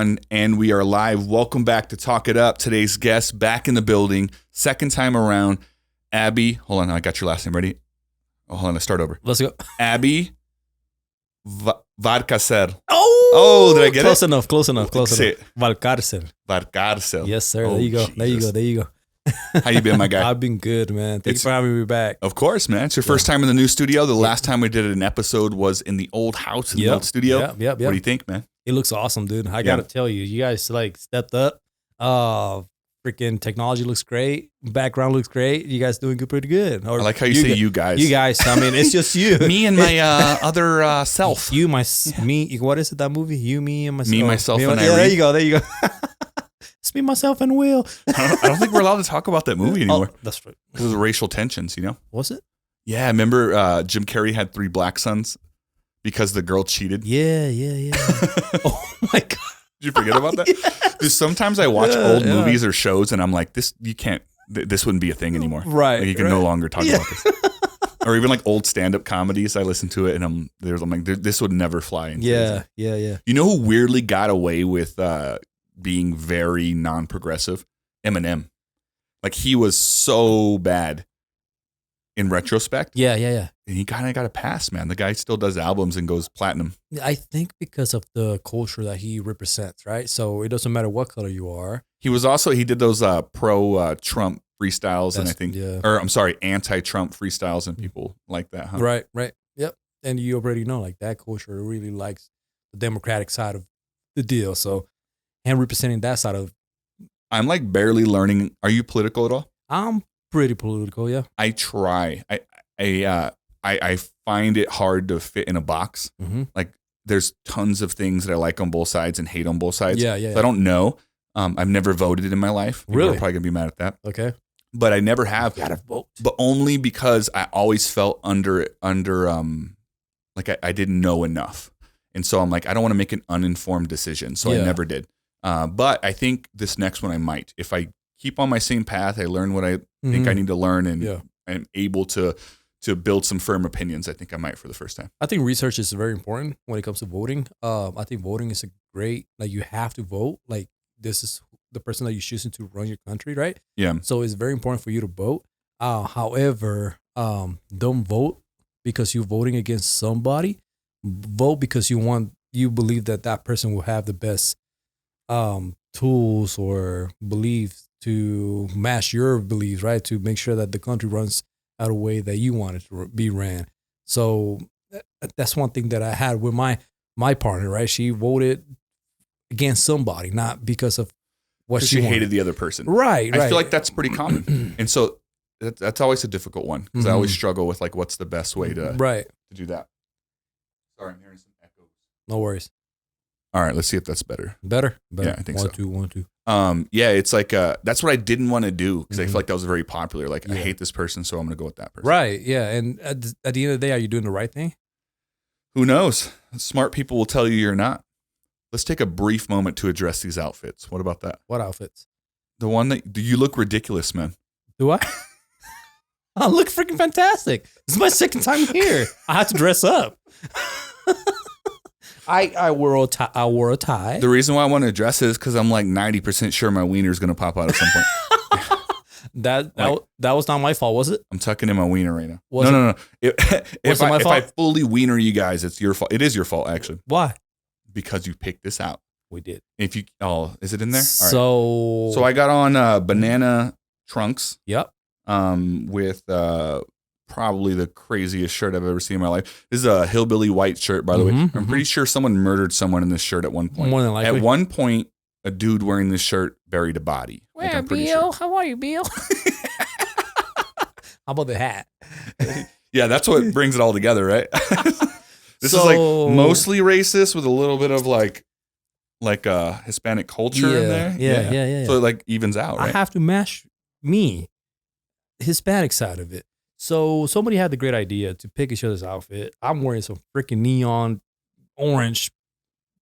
everyone, and we are live. Welcome back to Talk It Up. Today's guest back in the building, second time around. Abi, hold on, I got your last name ready. Oh, hold on, let's start over. Let's go. Abi Valcarcel. Oh, did I get close it? enough. Say it. Valcarcel. Valcarcel. Yes, sir. Oh, there you go. Jesus. There you go. How you been, my guy? I've been good, man. Thanks for having me back. Of course, man. It's your first time in the new studio. The last time we did an episode was in the old house, in the old studio. Yep. What do you think, man? It looks awesome, dude. I gotta tell you, you guys like stepped up. Freaking technology looks great. Background looks great. You guys doing pretty good. Or I like how you say you guys. You guys. I mean, it's just you. Me and my other self. You, me. What is it? That movie? You, me, and myself. Me, myself, and yeah, there you go. There you go. It's me, myself, and Will. I don't think we're allowed to talk about that movie anymore. Oh, that's right. Because of the racial tensions, you know? Was it? Yeah, remember Jim Carrey had 3 black sons because the girl cheated? Yeah. Oh, my God. Did you forget about that? Yeah. Dude, sometimes I watch old movies or shows and I'm like, this wouldn't be a thing anymore. Right. Like, you can no longer talk about this. Or even like old stand-up comedies. I listen to it and I'm like, this would never fly. Yeah. You know who weirdly got away with being very non-progressive? Eminem. Like, he was so bad in retrospect. Yeah. And he kind of got a pass, man. The guy still does albums and goes platinum. I think because of the culture that he represents, right? So it doesn't matter what color you are. He did those pro-Trump freestyles, and I think, anti-Trump freestyles, and people like that, huh? Right. Yep. And you already know, like, that culture really likes the Democratic side of the deal. So him representing that side of. I'm like barely learning. Are you political at all? I'm pretty political, yeah. I try. I find it hard to fit in a box. Mm-hmm. Like, there's tons of things that I like on both sides and hate on both sides. Yeah. So I don't know. I've never voted in my life. People Really? are probably gonna be mad at that. Okay. But I never have. You gotta vote. But only because I always felt under like I didn't know enough. And so I'm like, I don't want to make an uninformed decision. So I never did. But I think this next one I might. If I keep on my same path, I learn what I think I need to learn, and I'm able to build some firm opinions, I think I might for the first time. I think research is very important when it comes to voting. I think voting is a great, like, you have to vote. Like, this is the person that you're choosing to run your country, right? Yeah. So it's very important for you to vote. However, don't vote because you're voting against somebody. Vote because you believe that person will have the best tools or beliefs to match your beliefs, right? To make sure that the country runs out a way that you want it to be ran. So that's one thing that I had with my partner, right? She voted against somebody, not because of what she hated the other person. Right. I feel like that's pretty common. And so that's always a difficult one, because I always struggle with, like, what's the best way to do that. Sorry, I'm hearing some echoes. No worries. All right, let's see if that's better. Better? Yeah, I think so. 1, 2. Yeah, it's like that's what I didn't want to do, because I feel like that was very popular. Like, I hate this person, so I'm going to go with that person. Right, yeah. And at the end of the day, are you doing the right thing? Who knows? Smart people will tell you you're not. Let's take a brief moment to address these outfits. What about that? What outfits? The one that you look ridiculous, man. Do I? I look freaking fantastic. This is my second time here. I had to dress up. I wore a tie. The reason why I want to address it is because I'm like 90% sure my wiener is going to pop out at some point. That was not my fault, was it? I'm tucking in my wiener right now. Was no. If my fault? I fully wiener you guys, it's your fault. It is your fault, actually. Why? Because you picked this out. We did. Is it in there? All right. So I got on banana trunks. Yep. With probably the craziest shirt I've ever seen in my life. This is a hillbilly white shirt, by the way. I'm pretty sure someone murdered someone in this shirt at one point. More than likely. At one point, a dude wearing this shirt buried a body. Where, Bill? How are you, Bill? How about the hat? Yeah, that's what brings it all together, right? This is like mostly racist with a little bit of like Hispanic culture in there. Yeah. So it like evens out, right? I have to match me, Hispanic side of it. So somebody had the great idea to pick each other's outfit. I'm wearing some freaking neon orange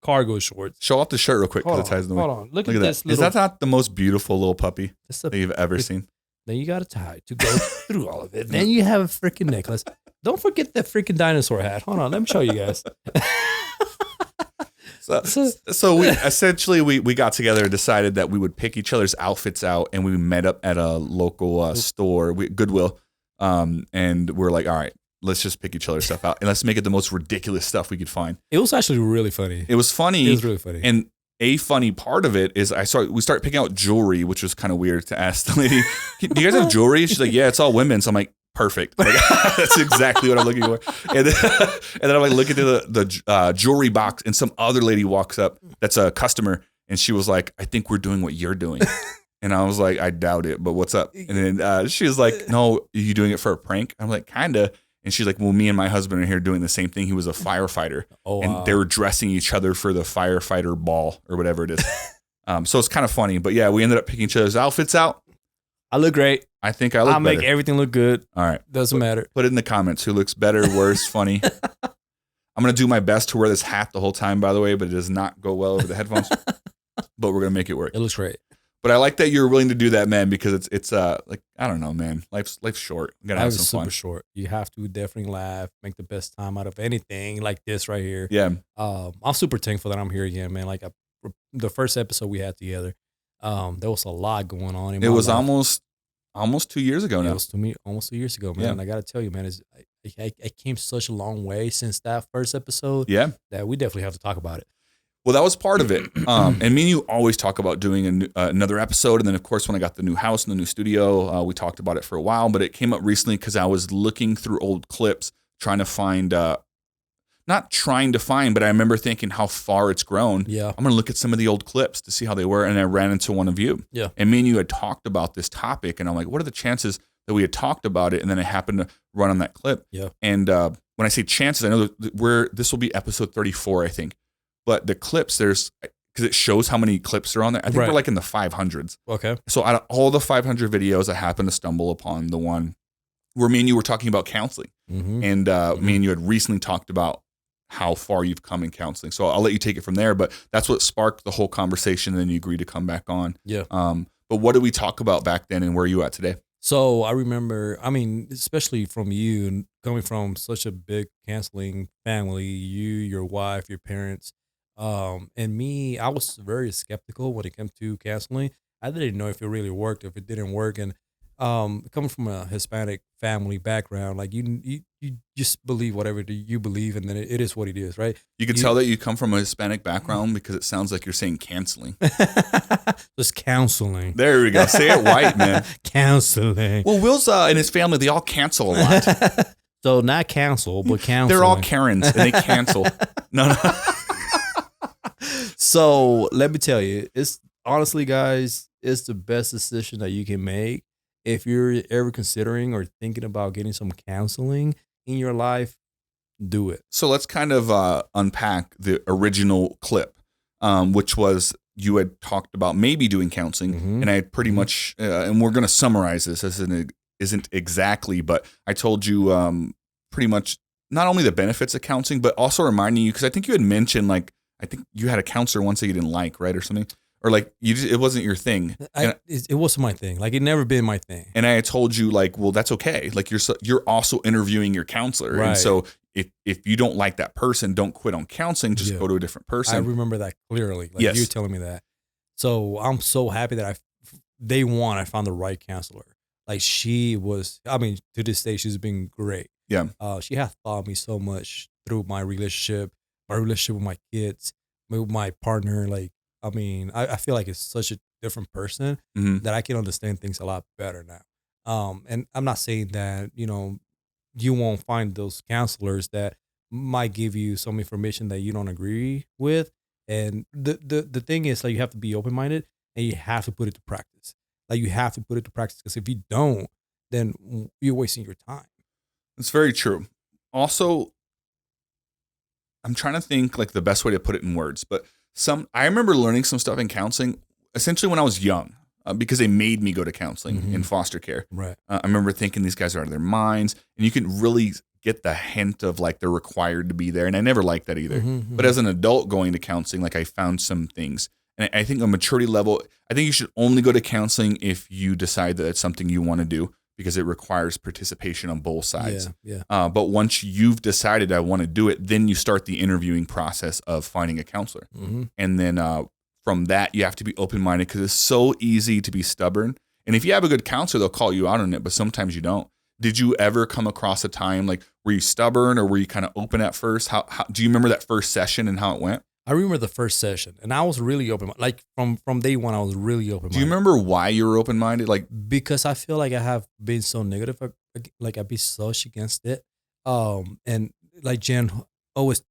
cargo shorts. Show off the shirt real quick because it ties in the way. Hold on. Look at this. Is that not the most beautiful little puppy that you've ever seen? Then you got a tie to go through all of it. Then you have a freaking necklace. Don't forget that freaking dinosaur hat. Hold on. Let me show you guys. So we essentially we got together and decided that we would pick each other's outfits out, and we met up at a local store, Goodwill, and we're like, all right, let's just pick each other's stuff out and let's make it the most ridiculous stuff we could find. It was actually really funny. It was funny. It was really funny. And a funny part of it is we started picking out jewelry, which was kind of weird to ask the lady, do you guys have jewelry? She's like, yeah, it's all women's. I'm like, perfect. Like, that's exactly what I'm looking for. And then I'm like looking through the jewelry box, and some other lady walks up that's a customer, and she was like, I think we're doing what you're doing. And I was like, I doubt it, but what's up? And then she was like, no, are you doing it for a prank? I'm like, kinda. And she's like, well, me and my husband are here doing the same thing. He was a firefighter. And they were dressing each other for the firefighter ball or whatever it is. So it's kind of funny. But yeah, we ended up picking each other's outfits out. I look great. I think I look better. I'll make everything look good. All right. Doesn't matter. Put it in the comments. Who looks better, worse, funny? I'm going to do my best to wear this hat the whole time, by the way, but it does not go well over the headphones. But we're going to make it work. It looks great. But I like that you're willing to do that, man, because it's like, I don't know, man. Life's short. I'm going to have some fun. Super short. You have to definitely laugh, make the best time out of anything like this right here. Yeah. I'm super thankful that I'm here again, man. Like the first episode we had together, there was a lot going on. It was almost 2 years ago now. It was to me almost 2 years ago, man. Yeah. And I got to tell you, man, I came such a long way since that first episode. Yeah. That we definitely have to talk about it. Well, that was part of it. And me and you always talk about doing another episode. And then, of course, when I got the new house and the new studio, we talked about it for a while. But it came up recently because I was looking through old clips, trying to find, not trying to find, but I remember thinking how far it's grown. Yeah. I'm going to look at some of the old clips to see how they were. And I ran into one of you. Yeah. And me and you had talked about this topic. And I'm like, what are the chances that we had talked about it? And then I happened to run on that clip. Yeah. And when I say chances, I know that this will be episode 34, I think. But the clips, because it shows how many clips are on there. I think we're like in the 500s. Okay. So out of all the 500 videos, I happened to stumble upon the one where me and you were talking about counseling. Mm-hmm. And me and you had recently talked about how far you've come in counseling. So I'll let you take it from there. But that's what sparked the whole conversation. And then you agreed to come back on. Yeah. But what did we talk about back then, and where are you at today? So I remember, especially from you, and coming from such a big counseling family, you, your wife, your parents, and me, I was very skeptical when it came to counseling. I didn't know if it really worked, if it didn't work. And coming from a Hispanic family background, like you just believe whatever you believe, and then it is what it is, right? You can tell that you come from a Hispanic background because it sounds like you're saying canceling. Just counseling. There we go. Say it white, man. Counseling. Well, Will's and his family, they all cancel a lot. So not cancel, but counseling. They're all Karens, and they cancel. No. So let me tell you, it's honestly, guys, it's the best decision that you can make. If you're ever considering or thinking about getting some counseling in your life, do it. So let's kind of unpack the original clip, which was you had talked about maybe doing counseling, and I had pretty much, and we're going to summarize this as isn't exactly, but I told you pretty much not only the benefits of counseling, but also reminding you, because I think you had mentioned, like, I think you had a counselor once that you didn't like, right, or something. Or like it wasn't your thing. It wasn't my thing. Like, it never been my thing. And I had told you, like, well, that's okay. Like, you're also interviewing your counselor, right. And so if you don't like that person, don't quit on counseling. Just go to a different person. I remember that clearly. Like, yes. You telling me that. So I'm so happy that day one I found the right counselor. Like, she was. I mean, to this day, she's been great. Yeah. She has taught me so much through my relationship with my kids, with my partner. Like, I mean, I feel like it's such a different person that I can understand things a lot better now. And I'm not saying that, you won't find those counselors that might give you some information that you don't agree with. And the thing is, like, you have to be open-minded and you have to put it to practice. Like, you have to put it to practice, because if you don't, then you're wasting your time. It's very true. Also, I'm trying to think like the best way to put it in words, but I remember learning some stuff in counseling essentially when I was young, because they made me go to counseling in foster care. Right. I remember thinking these guys are out of their minds, and you can really get the hint of like they're required to be there. And I never liked that either. But as an adult going to counseling, like, I found some things, and I think a maturity level, I think you should only go to counseling if you decide that it's something you want to do. because it requires participation on both sides. Yeah. But once you've decided I want to do it, then you start the interviewing process of finding a counselor. Mm-hmm. And then from that, you have to be open-minded because it's so easy to be stubborn. And if you have a good counselor, they'll call you out on it, but sometimes you don't. Did you ever come across a time like were you stubborn or were you kind of open at first? How do you remember that first session and how it went? I remember the first session, and I was really open. Like from day one, I was really open. Do you remember why you were open-minded? Like because I feel like I have been so negative, like I've been such against it. And like Jen always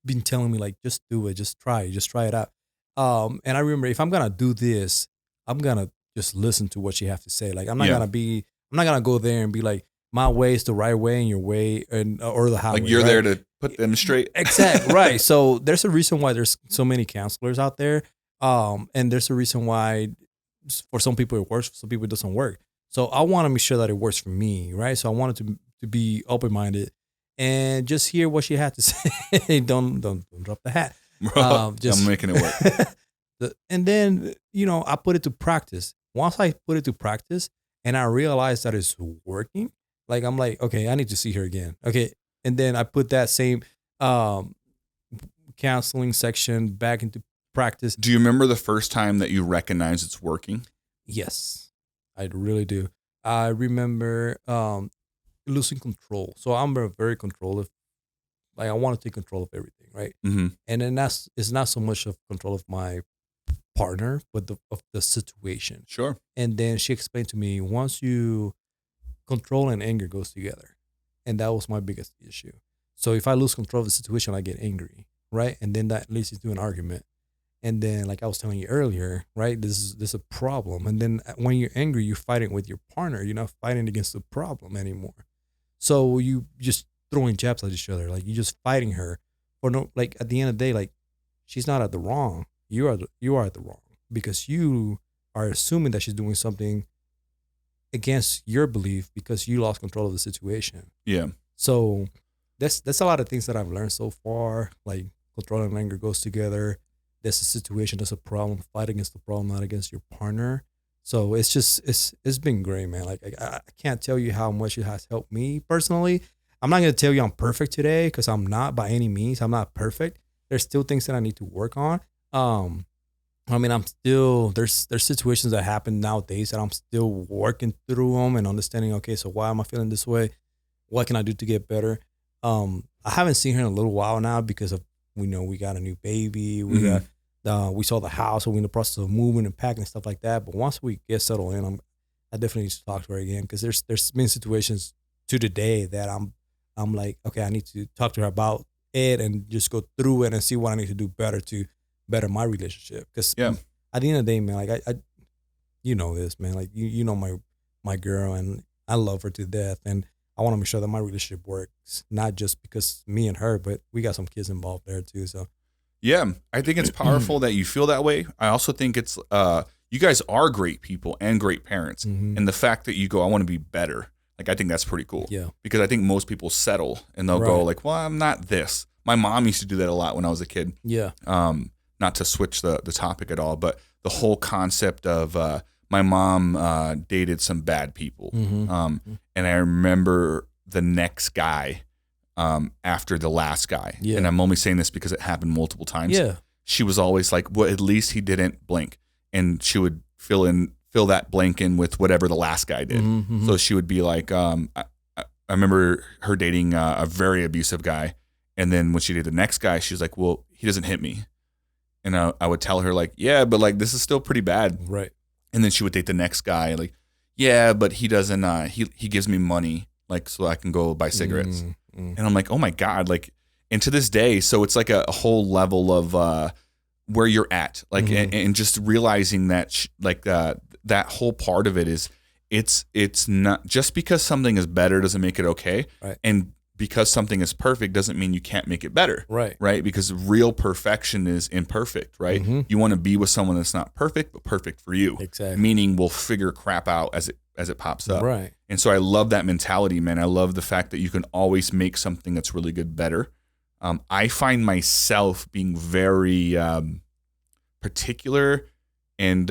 been telling me like, just do it, just try it out. And I remember if I'm gonna do this, I'm gonna just listen to what you have to say. Like I'm not gonna go there and be like, my way is the right way and your way or the highway. Like you're right? there to put them straight. Exactly. Right. So there's a reason why there's so many counselors out there. And there's a reason why for some people it works, for some people it doesn't work. So I want to make sure that it works for me. Right. So I wanted to be open-minded and just hear what she had to say. Don't drop the hat. Bro, I'm making it work. And then, I put it to practice. Once I put it to practice and I realized that it's working, like, I'm like, okay, I need to see her again. Okay. And then I put that same counseling section back into practice. Do you remember the first time that you recognized it's working? Yes, I really do. I remember losing control. So I'm very controlling. Like I want to take control of everything, right? Mm-hmm. And then it's not so much of control of my partner, but of the situation. Sure. And then she explained to me, once you control and anger goes together. And that was my biggest issue. So if I lose control of the situation, I get angry, right? And then that leads to an argument. And then, like I was telling you earlier, right, this is a problem. And then when you're angry, you're fighting with your partner. You're not fighting against the problem anymore. So you just throwing jabs at each other. Like you're just fighting her. Or no, like at the end of the day, like she's not at the wrong. You are at the wrong because you are assuming that she's doing something against your belief because you lost control of the situation. Yeah. So that's a lot of things that I've learned so far. Like control and anger goes together. There's a situation, there's a problem. Fight against the problem, not against your partner. So it's been great, man. Like I can't tell you how much it has helped me personally. I'm not gonna tell you I'm perfect today because I'm not by any means. I'm not perfect. There's still things that I need to work on. I mean, I'm still there's situations that happen nowadays that I'm still working through them and understanding. Okay, so why am I feeling this way? What can I do to get better? I haven't seen her in a little while now because of we got a new baby. We we saw the house. So we're in the process of moving and packing and stuff like that. But once we get settled in, I definitely need to talk to her again because there's been situations to the day that I'm like, okay, I need to talk to her about it and just go through it and see what I need to do better to better my relationship. Because at the end of the day, man, like I this, man, like you know my girl and I love her to death and I want to make sure that my relationship works, not just because me and her, but we got some kids involved there too. So yeah, I think it's powerful that you feel that way. I also think it's you guys are great people and great parents, and the fact that you go, I want to be better. Like I think that's pretty cool. Yeah, because I think most people settle and they'll go like, well, I'm not this. My mom used to do that a lot when I was a kid. Yeah. Not to switch the topic at all, but the whole concept of my mom dated some bad people. And I remember the next guy after the last guy. Yeah. And I'm only saying this because it happened multiple times. Yeah. She was always like, well, at least he didn't blink. And she would fill that blank in with whatever the last guy did. So she would be like, I remember her dating a very abusive guy. And then when she dated the next guy, she was like, well, he doesn't hit me. And I would tell her like, yeah, but like, this is still pretty bad. Right. And then she would date the next guy. Like, yeah, but he doesn't, he gives me money, like, so I can go buy cigarettes. And I'm like, oh my God. Like, and to this day, so it's like a whole level of where you're at, like, and just realizing that that whole part of it is it's not just because something is better doesn't make it okay. Right. And because something is perfect doesn't mean you can't make it better. Right. Right. Because real perfection is imperfect. Right. You want to be with someone that's not perfect, but perfect for you. Exactly. Meaning we'll figure crap out as it pops up. Right. And so I love that mentality, man. I love the fact that you can always make something that's really good better. I find myself being very particular and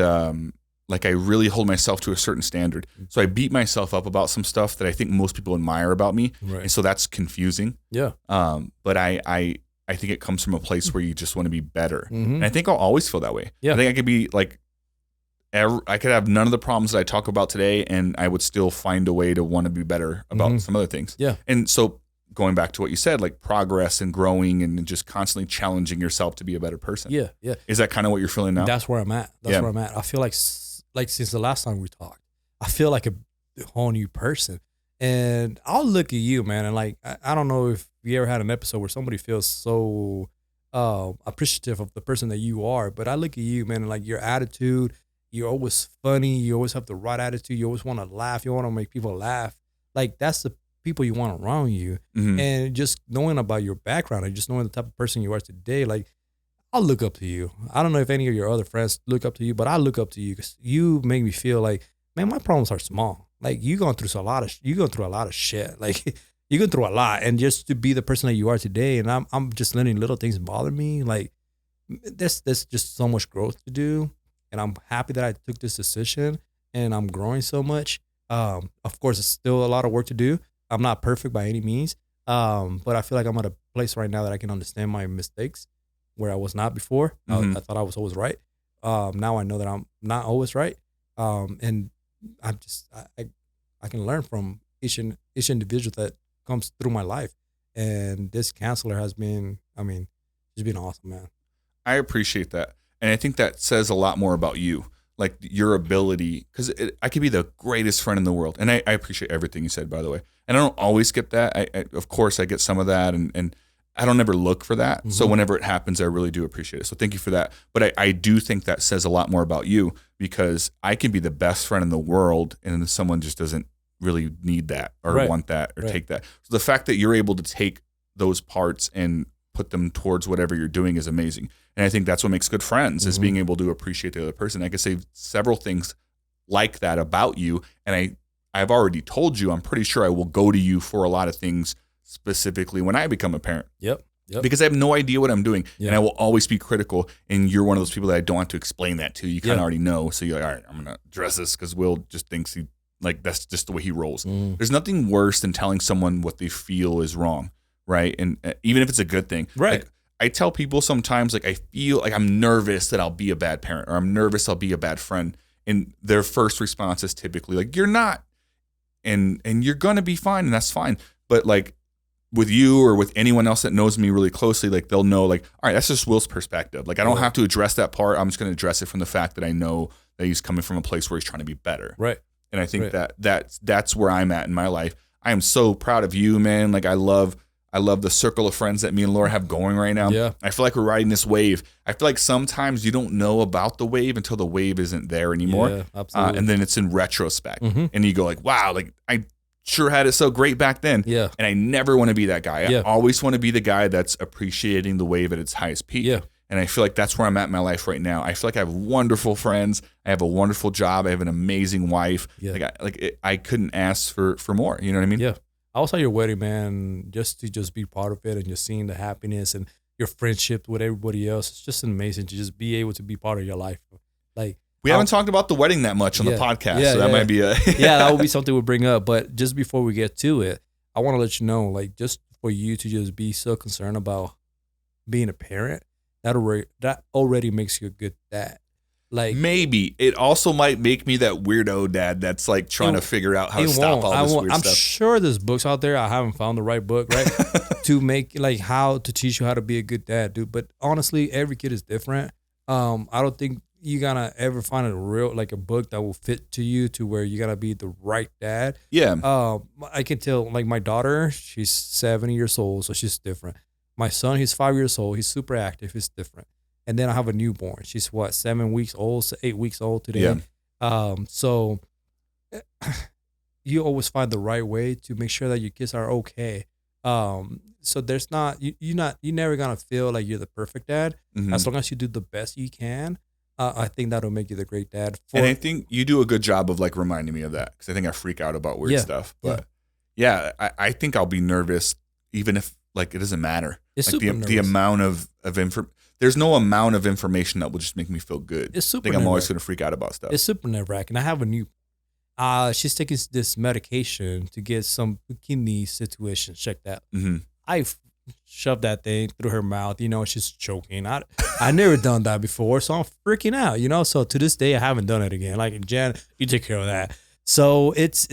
like I really hold myself to a certain standard. So I beat myself up about some stuff that I think most people admire about me. Right. And so that's confusing. Yeah. But I think it comes from a place where you just want to be better. Mm-hmm. And I think I'll always feel that way. Yeah. I think I could be like, I could have none of the problems that I talk about today, and I would still find a way to want to be better about some other things. Yeah. And so going back to what you said, like progress and growing and just constantly challenging yourself to be a better person. Yeah. Yeah. Is that kind of what you're feeling now? That's where I'm at. Where I'm at. I feel like since the last time we talked, I feel like a whole new person. And I'll look at you, man, and like I don't know if you ever had an episode where somebody feels so appreciative of the person that you are, but I look at you, man, and like your attitude, you're always funny, you always have the right attitude, you always want to laugh, you want to make people laugh. Like that's the people you want around you. Mm-hmm. And just knowing about your background and just knowing the type of person you are today, like I'll look up to you. I don't know if any of your other friends look up to you, but I look up to you because you make me feel like, man, my problems are small. Like you going through a lot of shit. Like you go through a lot, and just to be the person that you are today, and I'm just letting little things bother me. Like there's just so much growth to do, and I'm happy that I took this decision, and I'm growing so much. Of course, it's still a lot of work to do. I'm not perfect by any means, but I feel like I'm at a place right now that I can understand my mistakes where I was not before. I thought I was always right. Now I know that I'm not always right, and I can learn from each individual that comes through my life, and this counselor has been, she's been awesome, man. I appreciate that, and I think that says a lot more about you, like your ability. Because I could be the greatest friend in the world, and I appreciate everything you said, by the way. And I don't always get that. I of course I get some of that, and I don't ever look for that. Mm-hmm. So whenever it happens, I really do appreciate it. So thank you for that. But I do think that says a lot more about you, because I can be the best friend in the world, and someone just doesn't really need that or want that or take that. So the fact that you're able to take those parts and put them towards whatever you're doing is amazing. And I think that's what makes good friends, is being able to appreciate the other person. I could say several things like that about you. And I've already told you, I'm pretty sure I will go to you for a lot of things, specifically when I become a parent. Yep. Because I have no idea what I'm doing, and I will always be critical. And you're one of those people that I don't have to explain that to. You kind of already know. So you're like, all right, I'm going to address this because Will just thinks that's just the way he rolls. There's nothing worse than telling someone what they feel is wrong, right? And even if it's a good thing. Right. Like, I tell people sometimes, like, I feel like I'm nervous that I'll be a bad parent, or I'm nervous I'll be a bad friend. And their first response is typically like, you're not. And you're going to be fine, and that's fine. But like, with you or with anyone else that knows me really closely, like they'll know, like, all right, that's just Will's perspective. Like I don't have to address that part. I'm just going to address it from the fact that I know that he's coming from a place where he's trying to be better. Right. And I think that's where I'm at in my life. I am so proud of you, man. Like I love the circle of friends that me and Laura have going right now. Yeah. I feel like we're riding this wave. I feel like sometimes you don't know about the wave until the wave isn't there anymore. Yeah, absolutely. And then it's in retrospect. And you go like, wow, like I sure had it so great back then. Yeah. And I never want to be that guy. I always want to be the guy that's appreciating the wave at its highest peak. Yeah. And I feel like that's where I'm at in my life right now. I feel like I have wonderful friends. I have a wonderful job. I have an amazing wife. Yeah. I couldn't ask for more. You know what I mean? Yeah. I was at your wedding, man, just to be part of it and just seeing the happiness and your friendship with everybody else. It's just amazing to just be able to be part of your life. Like we haven't talked about the wedding that much on the podcast, so that might be a that will be something we'll bring up. But just before we get to it, I want to let you know, like, just for you to just be so concerned about being a parent, that already makes you a good dad. Like maybe it also might make me that weirdo dad that's like trying to figure out how to stop all this weird stuff. I'm sure there's books out there. I haven't found the right book, right? to make like how to teach you how to be a good dad, dude. But honestly, every kid is different. I don't think you gotta ever find a book that will fit to you to where you gotta be the right dad. Yeah. I can tell, like my daughter, she's 7 years old, so she's different. My son, he's 5 years old. He's super active. He's different. And then I have a newborn. She's 7 weeks old, 8 weeks old today. Yeah. So you always find the right way to make sure that your kids are okay. So there's not you're never gonna feel like you're the perfect dad. As long as you do the best you can. I think that'll make you the great dad. And I think you do a good job of like reminding me of that, because I think I freak out about weird stuff. But I think I'll be nervous even if like it doesn't matter. It's like super the amount of there's no amount of information that will just make me feel good. It's super I think I'm always nerve-wracking. going to freak out about stuff. It's super nerve-wracking. I have a new she's taking this medication to get some kidney situation checked out. Mm-hmm. I shoved that thing through her mouth, she's choking. I never done that before, so I'm freaking out, so to this day I haven't done it again. Like, Jen, you take care of that. So it's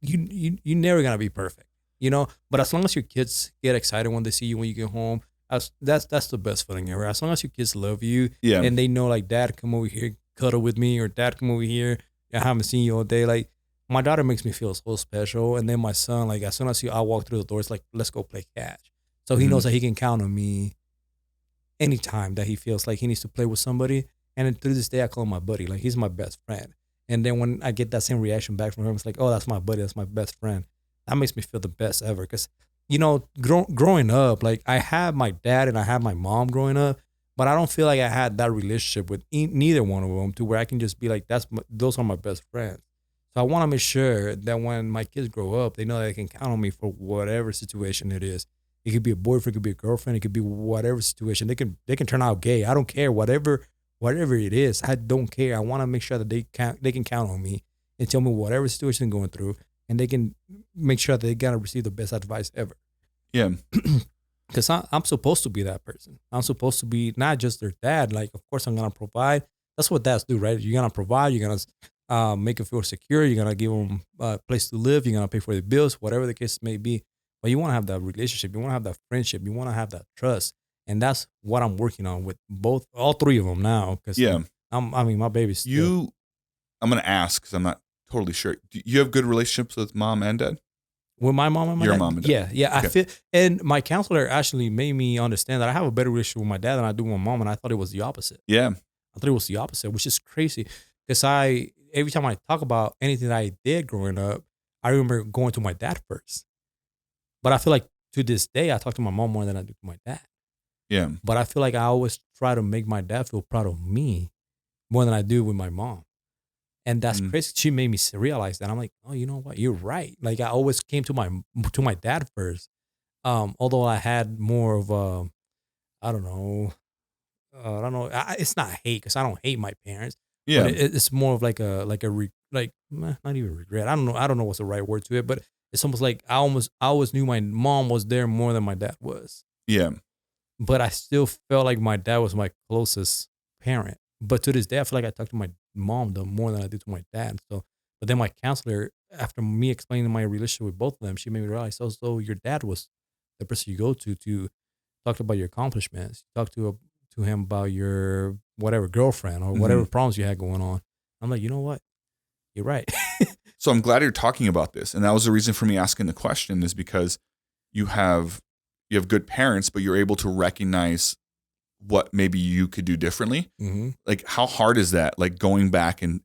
you never gonna be perfect, but as long as your kids get excited when they see you when you get home, that's the best feeling ever. As long as your kids love you, Yeah. and they know, like, Dad, come over here, cuddle with me, or Dad, come over here, I haven't seen you all day. Like, my daughter makes me feel so special, and then my son, like, as soon as I walk through the door, it's like, let's go play catch. So he knows that he can count on me anytime that he feels like he needs to play with somebody. And then through this day, I call him my buddy. Like, he's my best friend. And then when I get that same reaction back from him, it's like, oh, that's my buddy. That's my best friend. That makes me feel the best ever. Because, growing up, like, I had my dad and I had my mom growing up, but I don't feel like I had that relationship with neither one of them to where I can just be like, those are my best friends. So I want to make sure that when my kids grow up, they know that they can count on me for whatever situation it is. It could be a boyfriend, it could be a girlfriend, it could be whatever situation. They can turn out gay. I don't care. Whatever it is, I don't care. I want to make sure that they can count on me and tell me whatever situation they're going through, and they can make sure that they gotta receive the best advice ever. Yeah. Because I'm supposed to be that person. I'm supposed to be not just their dad. Like, of course, I'm gonna provide. That's what dads do, right? You're gonna provide. You're gonna make them feel secure. You're gonna give them a place to live. You're gonna pay for the bills, whatever the case may be. But you want to have that relationship. You want to have that friendship. You want to have that trust. And that's what I'm working on with all three of them now. Because my baby's still. I'm going to ask because I'm not totally sure. Do you have good relationships with mom and dad? With my mom and my Your dad? mom and dad. Yeah. Okay. I feel, and my counselor actually made me understand that I have a better relationship with my dad than I do with my mom. And I thought it was the opposite. Yeah. I thought it was the opposite, which is crazy. Because every time I talk about anything that I did growing up, I remember going to my dad first. But I feel like to this day, I talk to my mom more than I do to my dad. Yeah. But I feel like I always try to make my dad feel proud of me more than I do with my mom. And that's crazy. She made me realize that. I'm like, oh, you know what? You're right. Like, I always came to my dad first. Although I had more of I don't know. It's not hate because I don't hate my parents. Yeah. But it's more of not even regret. I don't know. I don't know what's the right word to it, but it's almost like I always knew my mom was there more than my dad was. Yeah. But I still felt like my dad was my closest parent. But to this day, I feel like I talk to my mom more than I do to my dad. So, but then my counselor, after me explaining my relationship with both of them, she made me realize, so your dad was the person you go to talk about your accomplishments. Talk to him about your whatever girlfriend or whatever problems you had going on. I'm like, you know what? You're right. So I'm glad you're talking about this. And that was the reason for me asking the question, is because you have good parents, but you're able to recognize what maybe you could do differently. Mm-hmm. Like, how hard is that? Like, going back and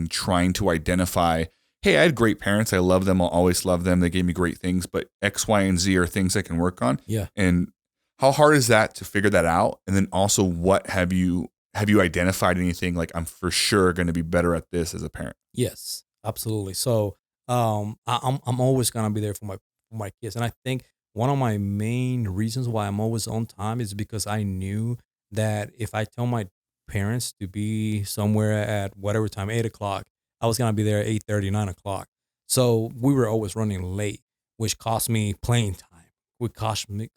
trying to identify, hey, I had great parents. I love them. I'll always love them. They gave me great things, but X, Y, and Z are things I can work on. Yeah. And how hard is that to figure that out? And then also, what have you identified anything like, I'm for sure going to be better at this as a parent? Yes, absolutely. So I'm always gonna be there for my kids, and I think one of my main reasons why I'm always on time is because I knew that if I tell my parents to be somewhere at whatever time, 8:00, I was gonna be there at 8:30, 9:00. So we were always running late, which cost me playing time. Would cost me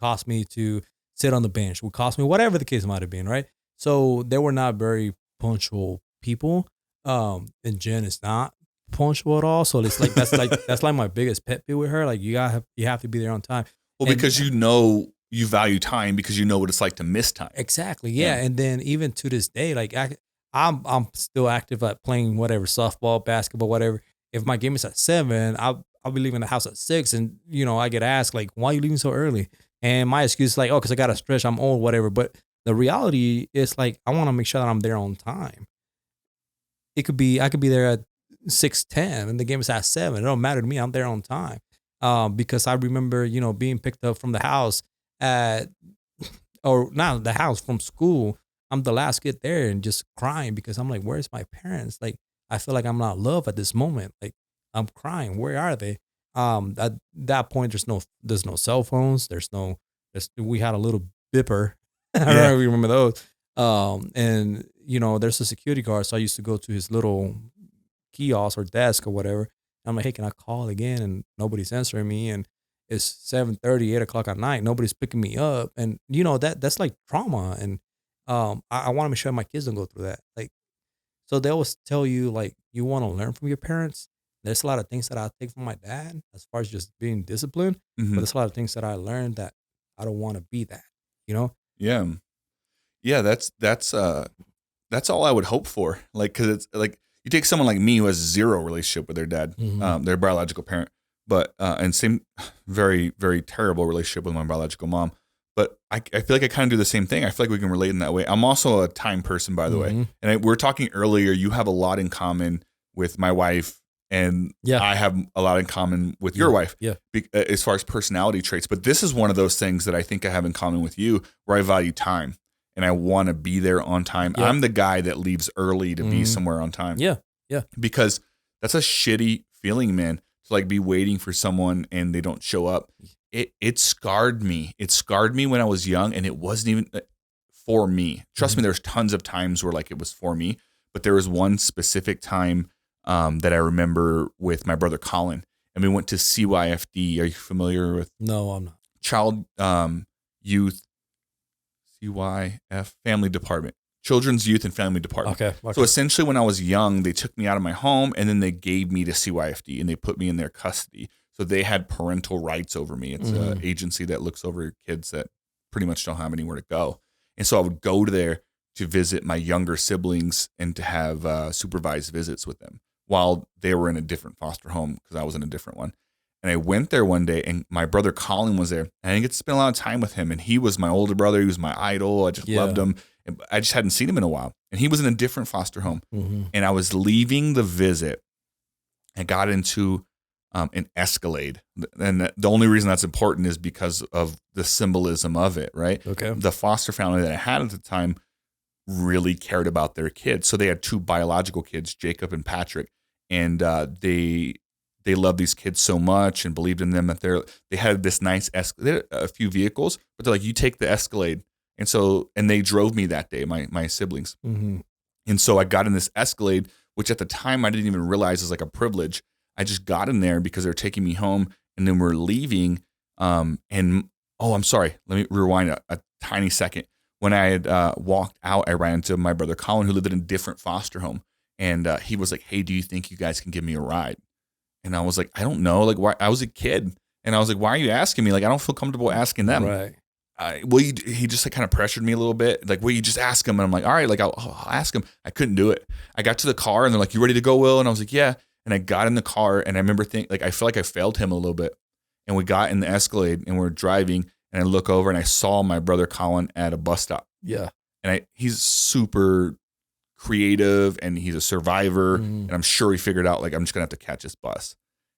to sit on the bench. Would cost me whatever the case might have been, right? So they were not very punctual people. And Jen is not punctual at all. So it's like that's like my biggest pet peeve with her. Like, you have to be there on time. Well, because you value time because you know what it's like to miss time. Exactly. Yeah. And then even to this day, like I'm still active at playing whatever, softball, basketball, whatever. If my game is at 7, I'll be leaving the house at 6, and I get asked like, why are you leaving so early? And my excuse is like, oh, because I got to stretch, I'm old, whatever. But the reality is, like, I want to make sure that I'm there on time. I could be there at 6:10 and the game is at 7. It don't matter to me. I'm there on time. Because I remember, being picked up from the house from school. I'm the last kid there and just crying because I'm like, where's my parents? Like, I feel like I'm not loved at this moment. Like, I'm crying. Where are they? At that point, there's no cell phones. There's no We had a little bipper. I don't know if you remember those. And you know, there's a security guard, so I used to go to his little kiosk or desk or whatever. I'm like, hey, can I call again? And nobody's answering me. And it's 7:30, 8 o'clock at night. Nobody's picking me up. And you know, that's like trauma. And I want to make sure my kids don't go through that. Like, so they always tell you, like, you want to learn from your parents. There's a lot of things that I take from my dad as far as just being disciplined. But there's a lot of things that I learned that I don't want to be that, you know? Yeah. Yeah. That's all I would hope for. Like, cause it's like, you take someone like me who has zero relationship with their dad, their biological parent, but, and same, very, very terrible relationship with my biological mom. But I feel like I kind of do the same thing. I feel like we can relate in that way. I'm also a time person, by the way. And we were talking earlier, you have a lot in common with my wife, and I have a lot in common with your wife as far as personality traits. But this is one of those things that I think I have in common with you, where I value time and I want to be there on time. I'm the guy that leaves early to be somewhere on time. Yeah. Because that's a shitty feeling, man, to like be waiting for someone and they don't show up. It scarred me. It scarred me when I was young, and it wasn't even for me. Trust me, there's tons of times where like it was for me, but there was one specific time that I remember with my brother Colin, and we went to CYFD. Are you familiar with? No, I'm not. Child Youth CYF Family Department. Children's Youth and Family Department. Okay. So essentially when I was young, they took me out of my home and then they gave me to CYFD and they put me in their custody. So they had parental rights over me. It's an agency that looks over kids that pretty much don't have anywhere to go. And so I would go there to visit my younger siblings and to have supervised visits with them while they were in a different foster home, because I was in a different one. And I went there one day and my brother Colin was there, and I didn't get to spend a lot of time with him. And he was my older brother. He was my idol. I just loved him. I just hadn't seen him in a while. And he was in a different foster home. And I was leaving the visit. I got into an Escalade. And the only reason that's important is because of the symbolism of it, right? Okay. The foster family that I had at the time really cared about their kids. So they had two biological kids, Jacob and Patrick. And they loved these kids so much and believed in them that they had this nice Escalade. They had a few vehicles, but they're like, you take the Escalade. And they drove me that day, my siblings. And so I got in this Escalade, which at the time I didn't even realize was like a privilege. I just got in there because they were taking me home, and then we're leaving. I'm sorry. Let me rewind a tiny second. When I had walked out, I ran into my brother Colin, who lived in a different foster home. And he was like, hey, do you think you guys can give me a ride? And I was like, I don't know. Like, why? I was a kid. And I was like, why are you asking me? Like, I don't feel comfortable asking them. Right. He just like kind of pressured me a little bit. Like, you just ask him. And I'm like, all right, like I'll ask him. I couldn't do it. I got to the car and they're like, you ready to go, Will? And I was like, yeah. And I got in the car and I remember I feel like I failed him a little bit. And we got in the Escalade and we're driving, and I look over and I saw my brother Colin at a bus stop. Yeah. And he's super creative and he's a survivor. And I'm sure he figured out, like, I'm just going to have to catch this bus.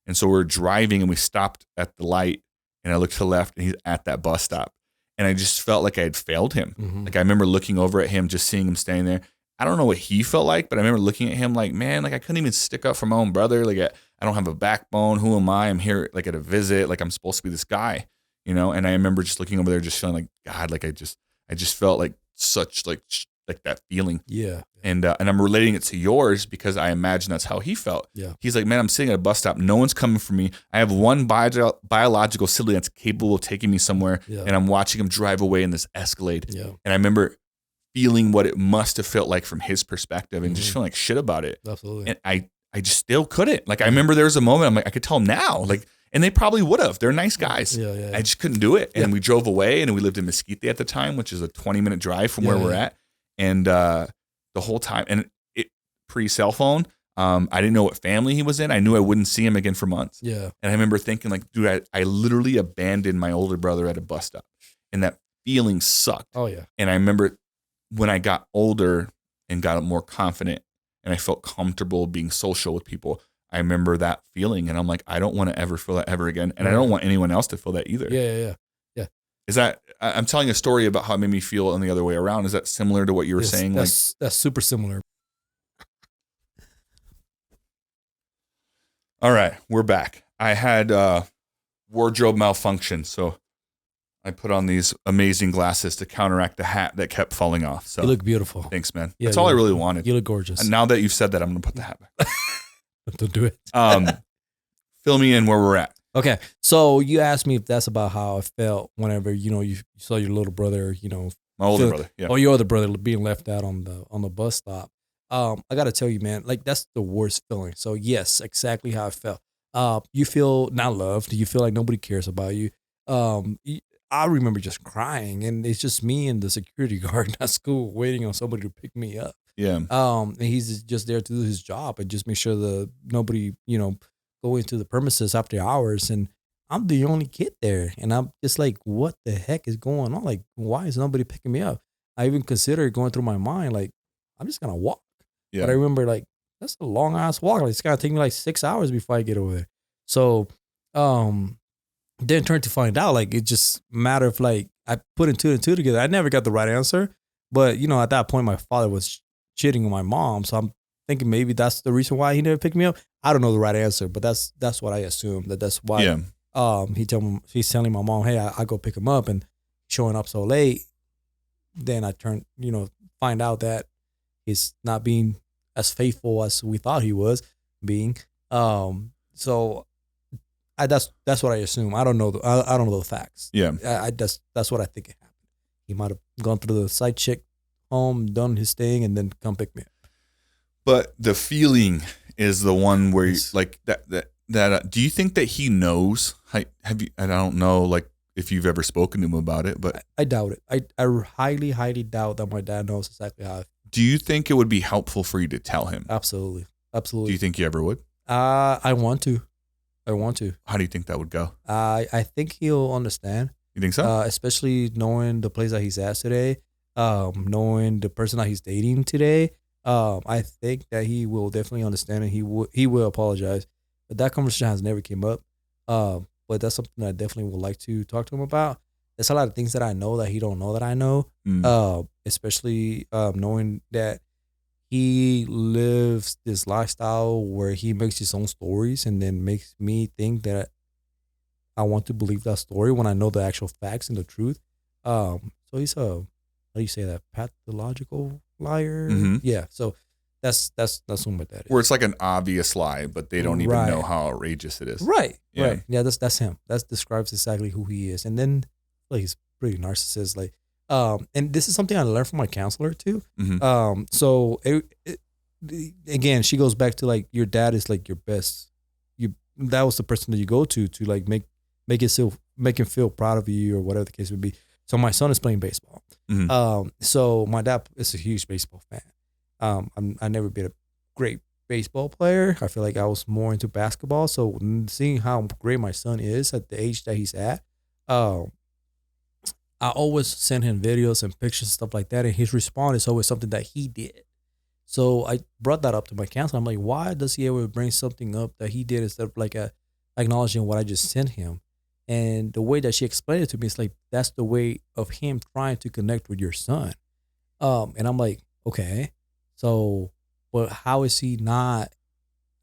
And so we're driving and we stopped at the light, and I looked to the left and he's at that bus stop. And I just felt like I had failed him. Like, I remember looking over at him, just seeing him standing there. I don't know what he felt like, but I remember looking at him like, man, like I couldn't even stick up for my own brother. Like, I don't have a backbone. Who am I? I'm here like at a visit. Like, I'm supposed to be this guy, you know? And I remember just looking over there, just feeling like, God, like I just felt like such like that feeling. Yeah. And I'm relating it to yours because I imagine that's how he felt. Yeah. He's like, man, I'm sitting at a bus stop. No one's coming for me. I have one biological sibling that's capable of taking me somewhere. Yeah. And I'm watching him drive away in this Escalade. Yeah. And I remember feeling what it must have felt like from his perspective and just feeling like shit about it. Absolutely. And I just still couldn't. Like, I remember there was a moment I'm like, I could tell him now. Like, and they probably would have. They're nice guys. Yeah. I just couldn't do it. And we drove away, and we lived in Mesquite at the time, which is a 20-minute drive from where we're at. And the whole time, and it pre-cell phone, I didn't know what family he was in. I knew I wouldn't see him again for months. Yeah. And I remember thinking like, dude, I literally abandoned my older brother at a bus stop, and that feeling sucked. Oh yeah. And I remember when I got older and got more confident and I felt comfortable being social with people, I remember that feeling, and I'm like, I don't want to ever feel that ever again. And I don't want anyone else to feel that either. Yeah. Is that, I'm telling a story about how it made me feel on the other way around. Is that similar to what you were saying? That's super similar. All right, we're back. I had wardrobe malfunction, so I put on these amazing glasses to counteract the hat that kept falling off. So You look beautiful. thanks, man. Yeah, That's all I really wanted. You look gorgeous. And now that you've said that, I'm going to put the hat back. Don't do it. Fill me in where we're at. Okay. So you asked me if that's about how I felt whenever, you saw your little brother, My older brother. Yeah. or your other brother being left out on the bus stop. I got to tell you, man, like that's the worst feeling. So yes, exactly how I felt. You feel not loved. You feel like nobody cares about you. I remember just crying, and it's just me and the security guard at school waiting on somebody to pick me up. Yeah. And he's just there to do his job and just make sure that nobody, go into the premises after hours. And I'm the only kid there. And I'm just like, what the heck is going on? Like, why is nobody picking me up? I even considered going through my mind, like, I'm just going to walk. Yeah. But I remember, like, that's a long ass walk. Like, it's going to take me like 6 hours before I get over there. So, then turned to find out, like, it just matter of like, I put two and two together. I never got the right answer. But, at that point, my father was cheating on my mom. So I'm thinking maybe that's the reason why he never picked me up. I don't know the right answer, but that's what I assume that's why. Yeah. He's telling my mom, hey, I go pick him up, and showing up so late. Then I find out that he's not being as faithful as we thought he was being. So that's what I assume. I don't know. I don't know the facts. Yeah. That's what I think it happened. He might have gone through the side chick home, done his thing, and then come pick me up. But the feeling is the one where you, like that. Do you think that he knows? Have you? And I don't know, like if you've ever spoken to him about it, but I doubt it. I highly, highly doubt that my dad knows exactly how. Do you think it would be helpful for you to tell him? Absolutely. Do you think you ever would? I want to. How do you think that would go? I think he'll understand. You think so? Especially knowing the place that he's at today, knowing the person that he's dating today. I think that he will definitely understand, and he will apologize. But that conversation has never came up. But that's something that I definitely would like to talk to him about. There's a lot of things that I know that he don't know that I know. Especially knowing that he lives this lifestyle where he makes his own stories and then makes me think that I want to believe that story when I know the actual facts and the truth. So he's how do you say that? Pathological liar? Mm-hmm. Yeah. So that's who my dad is. Where it's like an obvious lie, but they don't even know how outrageous it is. Right. Yeah. Right. Yeah. That's him. That describes exactly who he is. And then like he's pretty narcissist. Like, and this is something I learned from my counselor too. Mm-hmm. So again, she goes back to like your dad is like your best. That was the person that you go to like make him feel proud of you or whatever the case would be. So my son is playing baseball. Mm-hmm. So my dad is a huge baseball fan. I never been a great baseball player. I feel like I was more into basketball. So seeing how great my son is at the age that he's at, I always send him videos and pictures and stuff like that. And his response is always something that he did. So I brought that up to my counselor. I'm like, why does he ever bring something up that he did instead of like acknowledging what I just sent him? And the way that she explained it to me is like, that's the way of him trying to connect with your son. And I'm like, okay, so, but how is he not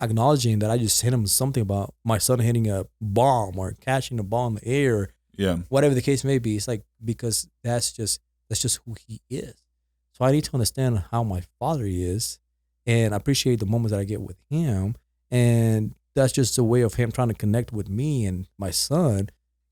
acknowledging that I just sent him something about my son hitting a bomb or catching a ball in the air? Yeah. Whatever the case may be. It's like, because that's just who he is. So I need to understand how my father is and appreciate the moments that I get with him. And that's just a way of him trying to connect with me and my son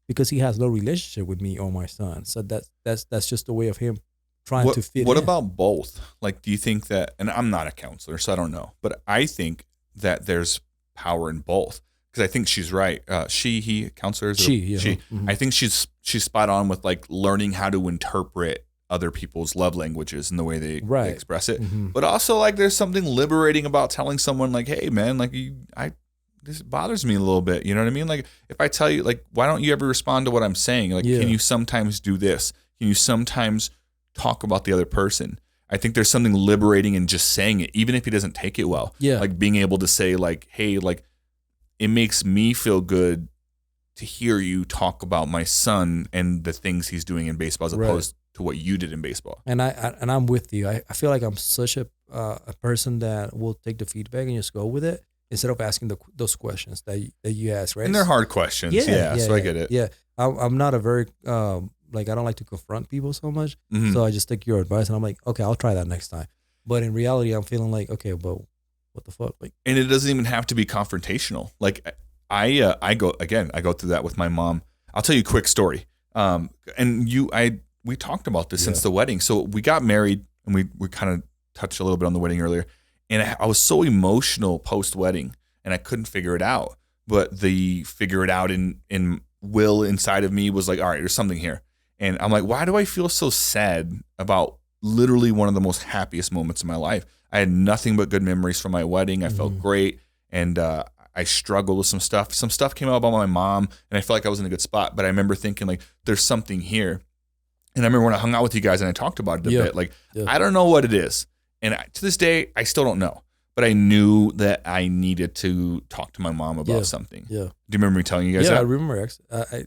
because he has no relationship with me or my son. So that's just a way of him trying to fit What in. about both? Like, do you think that, and I'm not a counselor, so I don't know, but I think that there's power in both. Because I think she's right. He, counselors. She. Mm-hmm. I think she's spot on with like learning how to interpret other people's love languages and the way they express it. Mm-hmm. But also like there's something liberating about telling someone like, hey man, like this bothers me a little bit. You know what I mean? Like if I tell you like, why don't you ever respond to what I'm saying? Like, can you sometimes do this? Can you sometimes talk about the other person? I think there's something liberating in just saying it, even if he doesn't take it well. Yeah. Like being able to say like, hey, like it makes me feel good to hear you talk about my son and the things he's doing in baseball as opposed to what you did in baseball. And I'm with you. I feel like I'm such a person that will take the feedback and just go with it instead of asking those questions that you ask, right? And they're hard questions. Yeah, I get it. Yeah, I'm not a very like I don't like to confront people so much. Mhm. So I just take your advice, and I'm like, okay, I'll try that next time. But in reality, I'm feeling like, okay, but what the fuck? Like, And it doesn't even have to be confrontational. Like I go through that with my mom. I'll tell you a quick story. And we talked about this since the wedding. So we got married, and we kind of touched a little bit on the wedding earlier. And I was so emotional post wedding, and I couldn't figure it out. But the figure it out in will inside of me was like, all right, there's something here. And I'm like, why do I feel so sad about literally one of the most happiest moments of my life? I had nothing but good memories from my wedding. I felt great. And I struggled with some stuff. Some stuff came out about my mom, and I felt like I was in a good spot. But I remember thinking, like, there's something here. And I remember when I hung out with you guys and I talked about it a bit, like, I don't know what it is. And to this day, I still don't know. But I knew that I needed to talk to my mom about something. Yeah. Do you remember me telling you guys that? I remember. I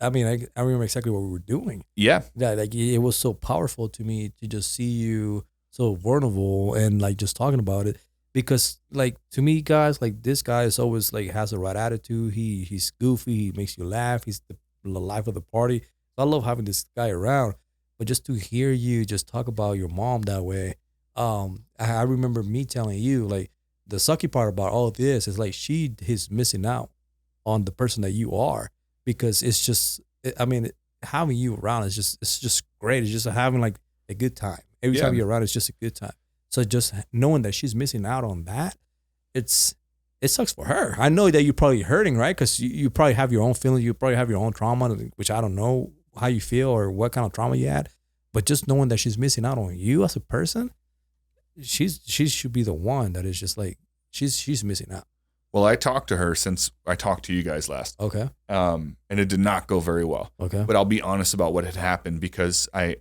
remember exactly what we were doing. Yeah. Yeah, like it was so powerful to me to just see you so vulnerable and like just talking about it. Because like to me, guys, like this guy is always like has the right attitude. He's goofy. He makes you laugh. He's the life of the party. I love having this guy around. But just to hear you just talk about your mom that way, I remember me telling you like the sucky part about all of this is like she is missing out on the person that you are, because it's just having you around is just great. It's just having like a good time. Every time you're around, it's just a good time. So just knowing that she's missing out on that, it sucks for her. I know that you're probably hurting, right? Because you probably have your own feelings. You probably have your own trauma, which I don't know how you feel or what kind of trauma you had. But just knowing that she's missing out on you as a person, she should be the one that is just like she's missing out. Well, I talked to her since I talked to you guys last. Okay. And it did not go very well. Okay. But I'll be honest about what had happened, because I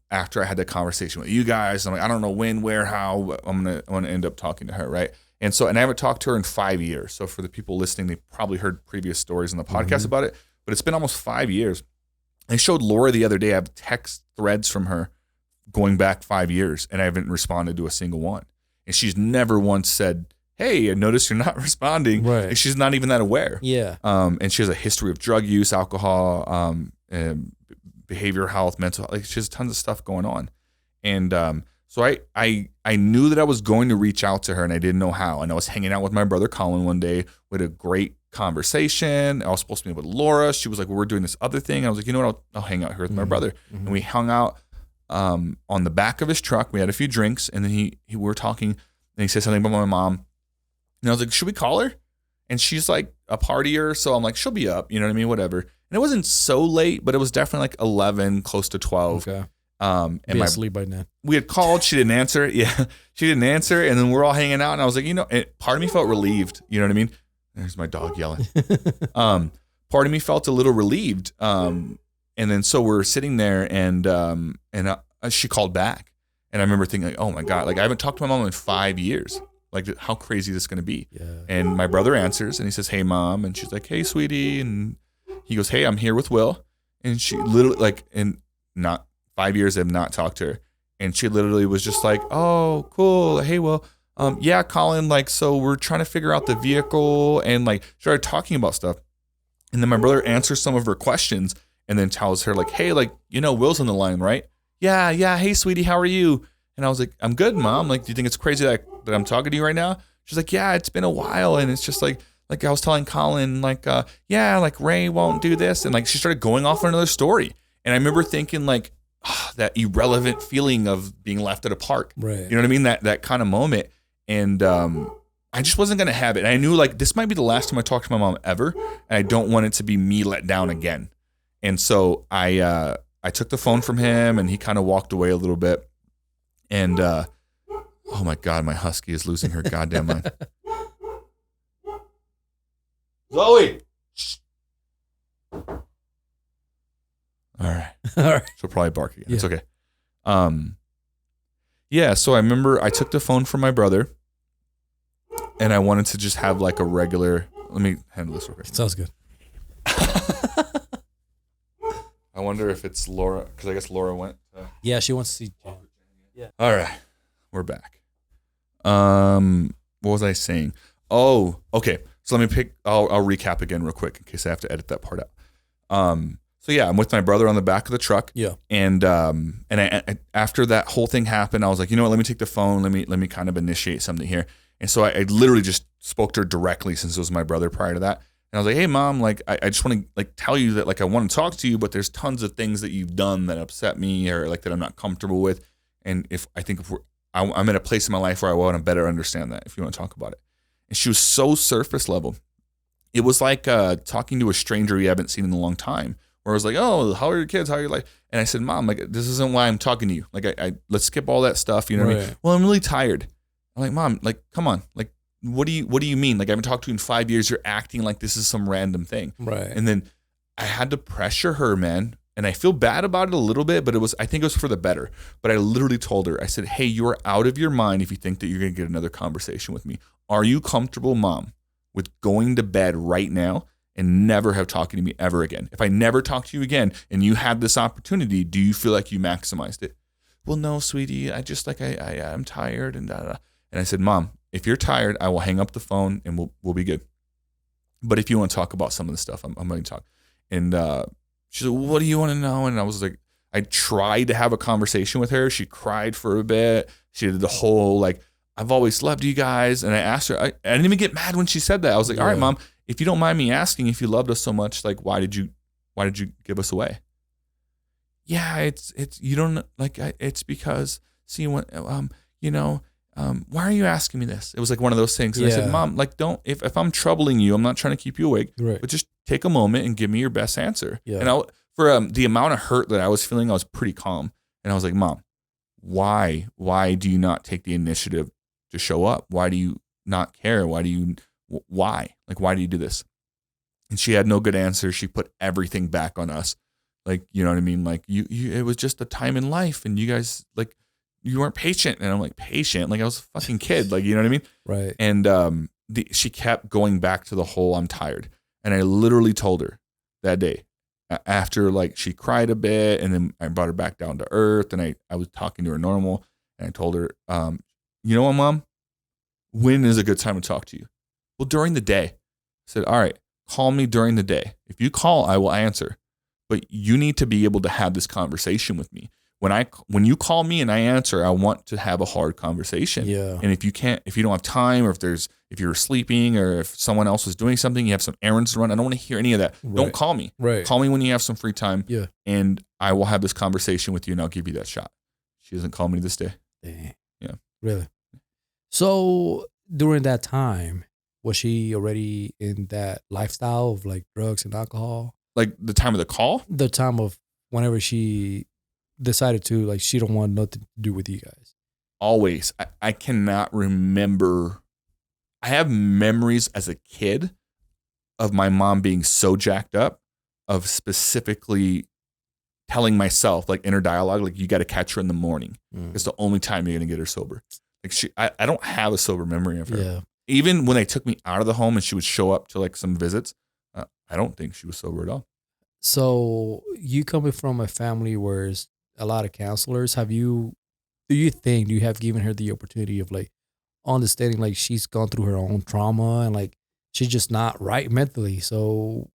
after I had the conversation with you guys, I'm like, I don't know when, where, how I'm gonna end up talking to her, right? And I haven't talked to her in 5 years. So for the people listening, they probably heard previous stories in the podcast about it. But it's been almost 5 years. I showed Laura the other day. I have text threads from her going back 5 years, and I haven't responded to a single one. And she's never once said, hey, I noticed you're not responding. Right. And she's not even that aware. Yeah. And she has a history of drug use, alcohol, and behavioral health, mental health. Like, she has tons of stuff going on. And so I knew that I was going to reach out to her, and I didn't know how. And I was hanging out with my brother Colin one day. We had a great conversation. I was supposed to be with Laura. She was like, well, we're doing this other thing. I was like, you know what? I'll hang out here with my brother. And we hung out on the back of his truck. We had a few drinks, and then we were talking, and he said something about my mom. And I was like, should we call her? And she's like a partier, so I'm like, she'll be up, you know what I mean? Whatever. And it wasn't so late, but it was definitely like 11, close to 12. Okay. And be asleep by then. We had called, she didn't answer. Yeah, she didn't answer. And then we're all hanging out, and I was like, part of me felt relieved. You know what I mean? There's my dog yelling. Part of me felt a little relieved. And then so we're sitting there, and she called back. And I remember thinking, like, oh my God, like I haven't talked to my mom in 5 years. Like, how crazy is this going to be? Yeah. And my brother answers, and he says, hey, Mom. And she's like, hey, sweetie. And he goes, hey, I'm here with Will. And she literally, like, in not 5 years, I have not talked to her. And she literally was just like, oh, cool. Hey, Will. Yeah, Colin, like, so we're trying to figure out the vehicle, and like started talking about stuff. And then my brother answers some of her questions and then tells her, like, hey, like, Will's on the line, right? Yeah. Hey, sweetie, how are you? And I was like, I'm good, Mom. Like, do you think it's crazy that I'm talking to you right now? She's like, yeah, it's been a while. And it's just like I was telling Colin, like, yeah, like Ray won't do this. And like, she started going off on another story. And I remember thinking, like, that irrelevant feeling of being left at a park. Right. You know what I mean? That kind of moment. And I just wasn't going to have it. And I knew, like, this might be the last time I talk to my mom ever. And I don't want it to be me let down again. And so I took the phone from him, and he kind of walked away a little bit. And, oh my God, my husky is losing her goddamn mind. Zoe! All right. She'll probably bark again. Yeah. It's okay. Yeah, so I remember I took the phone from my brother, and I wanted to just have like a regular, let me handle this real quick. Sounds good. I wonder if it's Laura, because I guess Laura went. Yeah, she wants to see Jen. Yeah. All right. We're back. What was I saying? Oh, okay. So let me I'll recap again real quick in case I have to edit that part out. So yeah, I'm with my brother on the back of the truck. Yeah. And I after that whole thing happened, I was like, you know what? Let me take the phone. Let me kind of initiate something here. And so I literally just spoke to her directly, since it was my brother prior to that. And I was like, hey mom, like I just want to like tell you that like I want to talk to you, but there's tons of things that you've done that upset me or like that I'm not comfortable with. And if I'm at a place in my life where I want to better understand that, if you want to talk about it. And she was so surface level. It was like talking to a stranger you haven't seen in a long time. Where I was like, oh, how are your kids? How are you like? And I said, mom, like this isn't why I'm talking to you. Like I let's skip all that stuff. You know what I mean? Well, I'm really tired. I'm like, mom, like come on, like what do you mean? Like I haven't talked to you in 5 years. You're acting like this is some random thing. Right. And then I had to pressure her, man. And I feel bad about it a little bit, but I think it was for the better. But I literally told her, I said, hey, you are out of your mind if you think that you're going to get another conversation with me. Are you comfortable, mom, with going to bed right now and never have talking to me ever again? If I never talk to you again and you had this opportunity, do you feel like you maximized it? Well, no, sweetie. I just like, I'm tired and da. And I said, mom, if you're tired, I will hang up the phone and we'll be good. But if you want to talk about some of the stuff, I'm going to talk. And she said, well, what do you want to know? And I was like, I tried to have a conversation with her. She cried for a bit. She did the whole, like, I've always loved you guys. And I asked her, I didn't even get mad when she said that. I was like, all right, mom, if you don't mind me asking, if you loved us so much, like, why did you give us away? Yeah, it's you don't like, it's because, see, when, why are you asking me this? It was like one of those things. And I said, mom, like, don't, if I'm troubling you, I'm not trying to keep you awake, but just take a moment and give me your best answer. Yeah. And for the amount of hurt that I was feeling, I was pretty calm. And I was like, mom, why do you not take the initiative to show up? Why do you not care? Why do you do this? And she had no good answer. She put everything back on us. Like, you know what I mean? Like it was just a time in life and you guys, like, you weren't patient. And I'm like, patient? Like I was a fucking kid. Like, you know what I mean? Right. And she kept going back to the whole I'm tired. And I literally told her that day after, like, she cried a bit and then I brought her back down to earth and I was talking to her normal and I told her, you know what, mom? When is a good time to talk to you? Well, during the day. I said, all right, call me during the day. If you call, I will answer. But you need to be able to have this conversation with me. When you call me and I answer, I want to have a hard conversation. Yeah. And if you don't have time, or if you're sleeping, or if someone else is doing something, you have some errands to run, I don't want to hear any of that. Right. Don't call me. Right. Call me when you have some free time. Yeah. And I will have this conversation with you and I'll give you that shot. She doesn't call me to this day. Dang. Yeah. Really? So during that time, was she already in that lifestyle of like drugs and alcohol? Like the time of the call? The time of whenever she decided to, like, she don't want nothing to do with you guys. Always. I cannot remember. I have memories as a kid of my mom being so jacked up, of specifically telling myself, like, inner dialogue, like, you got to catch her in the morning. It's the only time you're going to get her sober. Like, I don't have a sober memory of her. Yeah. Even when they took me out of the home and she would show up to like some visits, I don't think she was sober at all. So you coming from a family where there's a lot of counselors, do you have given her the opportunity of like understanding, like, she's gone through her own trauma and like she's just not right mentally? So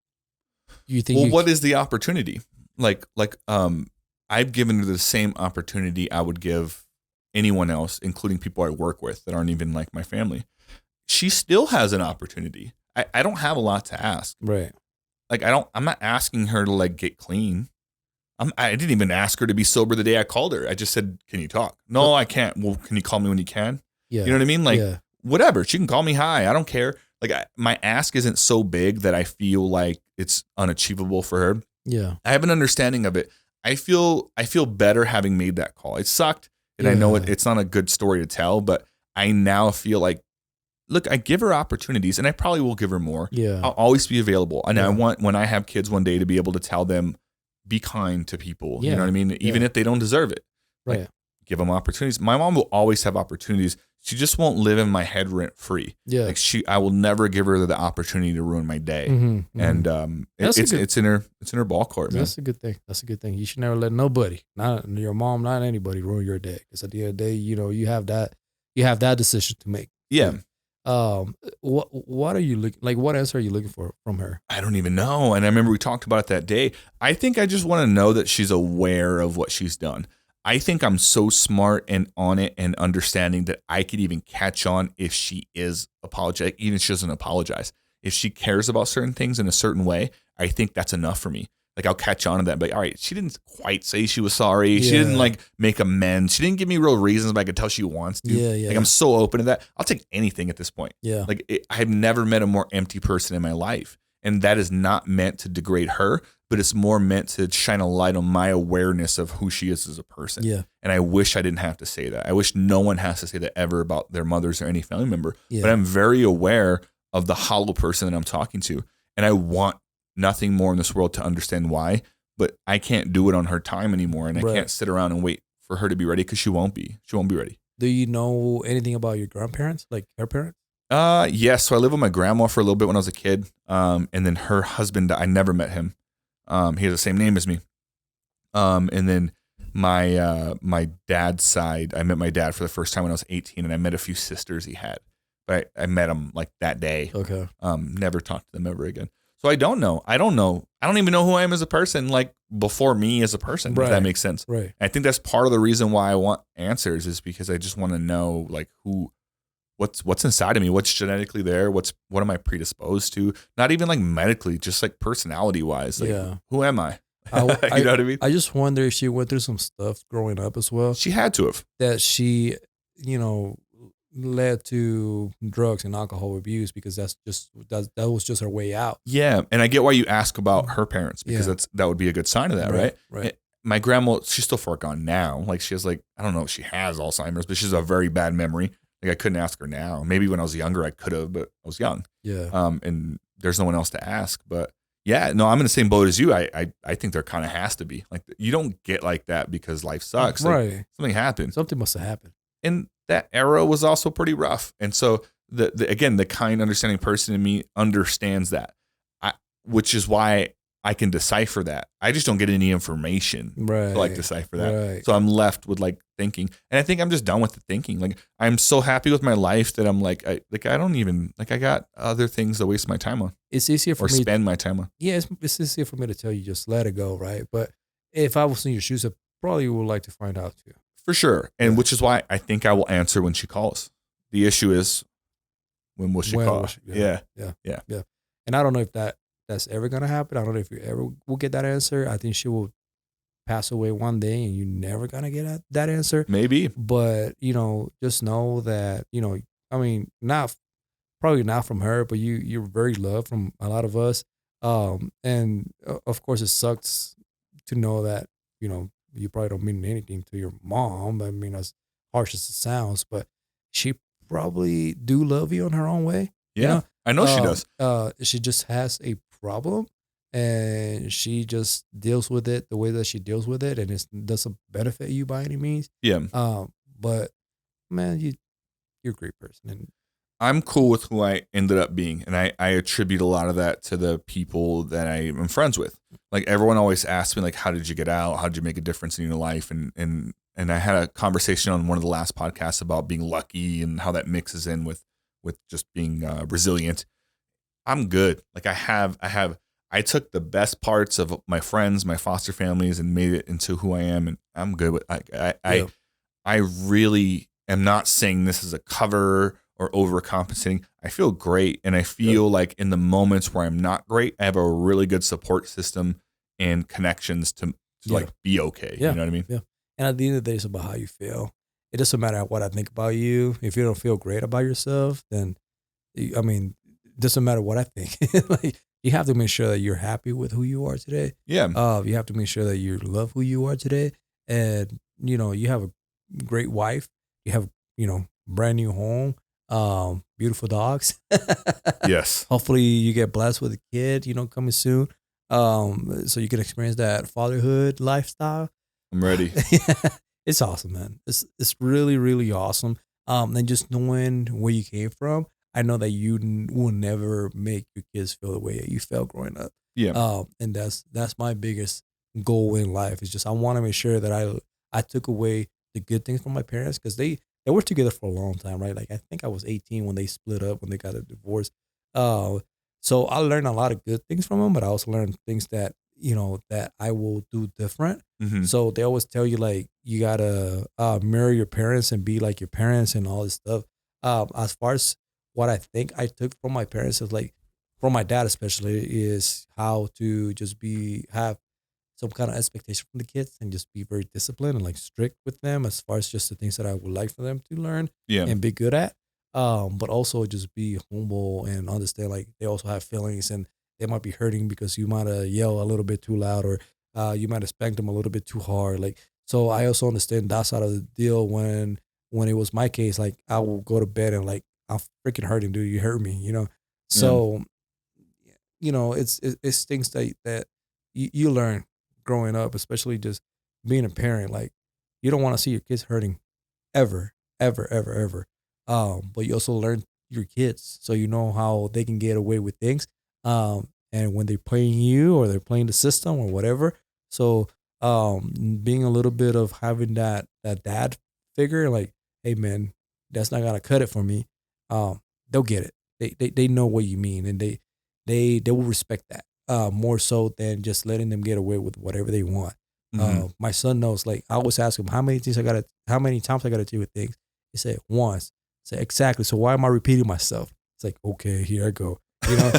you think, well, what is the opportunity? Like I've given her the same opportunity I would give anyone else, including people I work with that aren't even like my family. She still has an opportunity. I don't have a lot to ask. Right. Like I'm not asking her to like get clean. I didn't even ask her to be sober the day I called her. I just said, can you talk? No, I can't. Well, can you call me when you can? Yeah. You know what I mean? Like, whatever. She can call me. Hi. I don't care. Like, my ask isn't so big that I feel like it's unachievable for her. Yeah. I have an understanding of it. I feel better having made that call. It sucked. And I know it's not a good story to tell, but I now feel like, look, I give her opportunities and I probably will give her more. Yeah. I'll always be available. And I want, when I have kids one day, to be able to tell them, be kind to people. You know what I mean? Even if they don't deserve it. Right. Like, give them opportunities. My mom will always have opportunities. She just won't live in my head rent free. Yeah. Like I will never give her the opportunity to ruin my day. Mm-hmm, mm-hmm. And it's in her ball court, man. That's a good thing. That's a good thing. You should never let nobody, not your mom, not anybody, ruin your day. Because at the end of the day, you have that decision to make. Yeah. What are you looking like? What answer are you looking for from her? I don't even know. And I remember we talked about it that day. I think I just want to know that she's aware of what she's done. I think I'm so smart and on it and understanding that I could even catch on if she is apologetic, even if she doesn't apologize. If she cares about certain things in a certain way, I think that's enough for me. Like I'll catch on to that and be like, all right, she didn't quite say she was sorry. She didn't like make amends. She didn't give me real reasons, but I could tell she wants to. Yeah. Like I'm so open to that. I'll take anything at this point. Yeah. Like I've never met a more empty person in my life. And that is not meant to degrade her, but it's more meant to shine a light on my awareness of who she is as a person. Yeah. And I wish I didn't have to say that. I wish no one has to say that ever about their mothers or any family member. Yeah. But I'm very aware of the hollow person that I'm talking to. And I want nothing more in this world to understand why, but I can't do it on her time anymore. And I can't sit around and wait for her to be ready because she won't be. She won't be ready. Do you know anything about your grandparents, like her parents? Yes. So I lived with my grandma for a little bit when I was a kid. And then her husband, I never met him. He has the same name as me. And then my dad's side, I met my dad for the first time when I was 18, and I met a few sisters he had. But I met him like that day. Okay. Never talked to them ever again. So I don't know. I don't even know who I am as a person, like before me as a person, if that makes sense. Right. I think that's part of the reason why I want answers is because I just want to know like what's inside of me, what's genetically there, what am I predisposed to? Not even like medically, just like personality wise. Like who am I? You know what I mean? I just wonder if she went through some stuff growing up as well. She had to have. That she, led to drugs and alcohol abuse because that was just her way out. Yeah, and I get why you ask about her parents because that would be a good sign of that, right? Right. My grandma, she's still far gone now. Like she has I don't know if she has Alzheimer's, but she has a very bad memory. Like I couldn't ask her now. Maybe when I was younger I could have, but I was young. Yeah. And there's no one else to ask. But yeah, no, I'm in the same boat as you. I think there kind of has to be. Like you don't get like that because life sucks. Right. Like, something happened. Something must have happened. And that era was also pretty rough. And so again, the kind, understanding person in me understands that, which is why I can decipher that. I just don't get any information to like decipher that. Right. So I'm left with like thinking, and I think I'm just done with the thinking. Like I'm so happy with my life that I'm like, I don't even like, I got other things to waste my time on. It's easier for me to spend my time on. Yeah. It's easier for me to tell you, just let it go. Right. But if I was in your shoes, I probably would like to find out too. For sure. And which is why I think I will answer when she calls. The issue is when will she call? Yeah. And I don't know if that's ever going to happen. I don't know if you ever will get that answer. I think she will pass away one day and you're never going to get that answer. Maybe. But, just know that, I mean, probably not from her, but you're very loved from a lot of us. And of course it sucks to know that, you probably don't mean anything to your mom. I mean, as harsh as it sounds, but she probably do love you in her own way. Yeah, I know she does. She just has a problem and she just deals with it the way that she deals with it. And it doesn't benefit you by any means. Yeah. But man, you're a great person. And I'm cool with who I ended up being. And I attribute a lot of that to the people that I am friends with. Like everyone always asks me, like, how did you get out? How did you make a difference in your life? And I had a conversation on one of the last podcasts about being lucky and how that mixes in with just being resilient. I'm good. Like I took the best parts of my friends, my foster families, and made it into who I am. And I'm good with I really am not saying this is a cover or overcompensating. I feel great. And I feel like in the moments where I'm not great, I have a really good support system and connections to like be okay. Yeah. You know what I mean? Yeah. And at the end of the day, it's about how you feel. It doesn't matter what I think about you. If you don't feel great about yourself, then, I mean, it doesn't matter what I think. Like, you have to make sure that you're happy with who you are today. Yeah. You have to make sure that you love who you are today. And, you have a great wife. You have, brand new home. Beautiful dogs. Yes. Hopefully you get blessed with a kid, coming soon. So you can experience that fatherhood lifestyle. I'm ready. It's awesome, man. It's really, really awesome. And just knowing where you came from, I know that you will never make your kids feel the way that you felt growing up. Yeah. And that's my biggest goal in life. Is just I want to make sure that I took away the good things from my parents because they they were together for a long time, right? Like I think I was 18 when they split up, when they got a divorce. Uh, so I learned a lot of good things from them, but I also learned things that that I will do different. Mm-hmm. So they always tell you like you gotta mirror your parents and be like your parents and all this stuff. As far as what I think I took from my parents is like from my dad especially is how to just have some kind of expectation from the kids and just be very disciplined and like strict with them as far as just the things that I would like for them to learn Yeah. and be good at. But also just be humble and understand like they also have feelings and they might be hurting because you might have yelled a little bit too loud or you might have spanked them a little bit too hard. Like so I also understand that side of the deal when it was my case, like I will go to bed and like I'm freaking hurting, dude. You hurt me, you know. Yeah. So it's things that you learn growing up, especially just being a parent. Like you don't want to see your kids hurting ever, ever, ever, ever. But you also learn your kids, so you know how they can get away with things. And when they're playing you or they're playing the system or whatever. So being a little bit of having that dad figure, like, hey man, that's not gonna cut it for me. They'll get it. They know what you mean, and they will respect that more so than just letting them get away with whatever they want. Mm-hmm. My son knows. Like I always ask him, how many times I gotta deal with things. He said once. I said exactly. So why am I repeating myself? It's like okay, here I go. You know.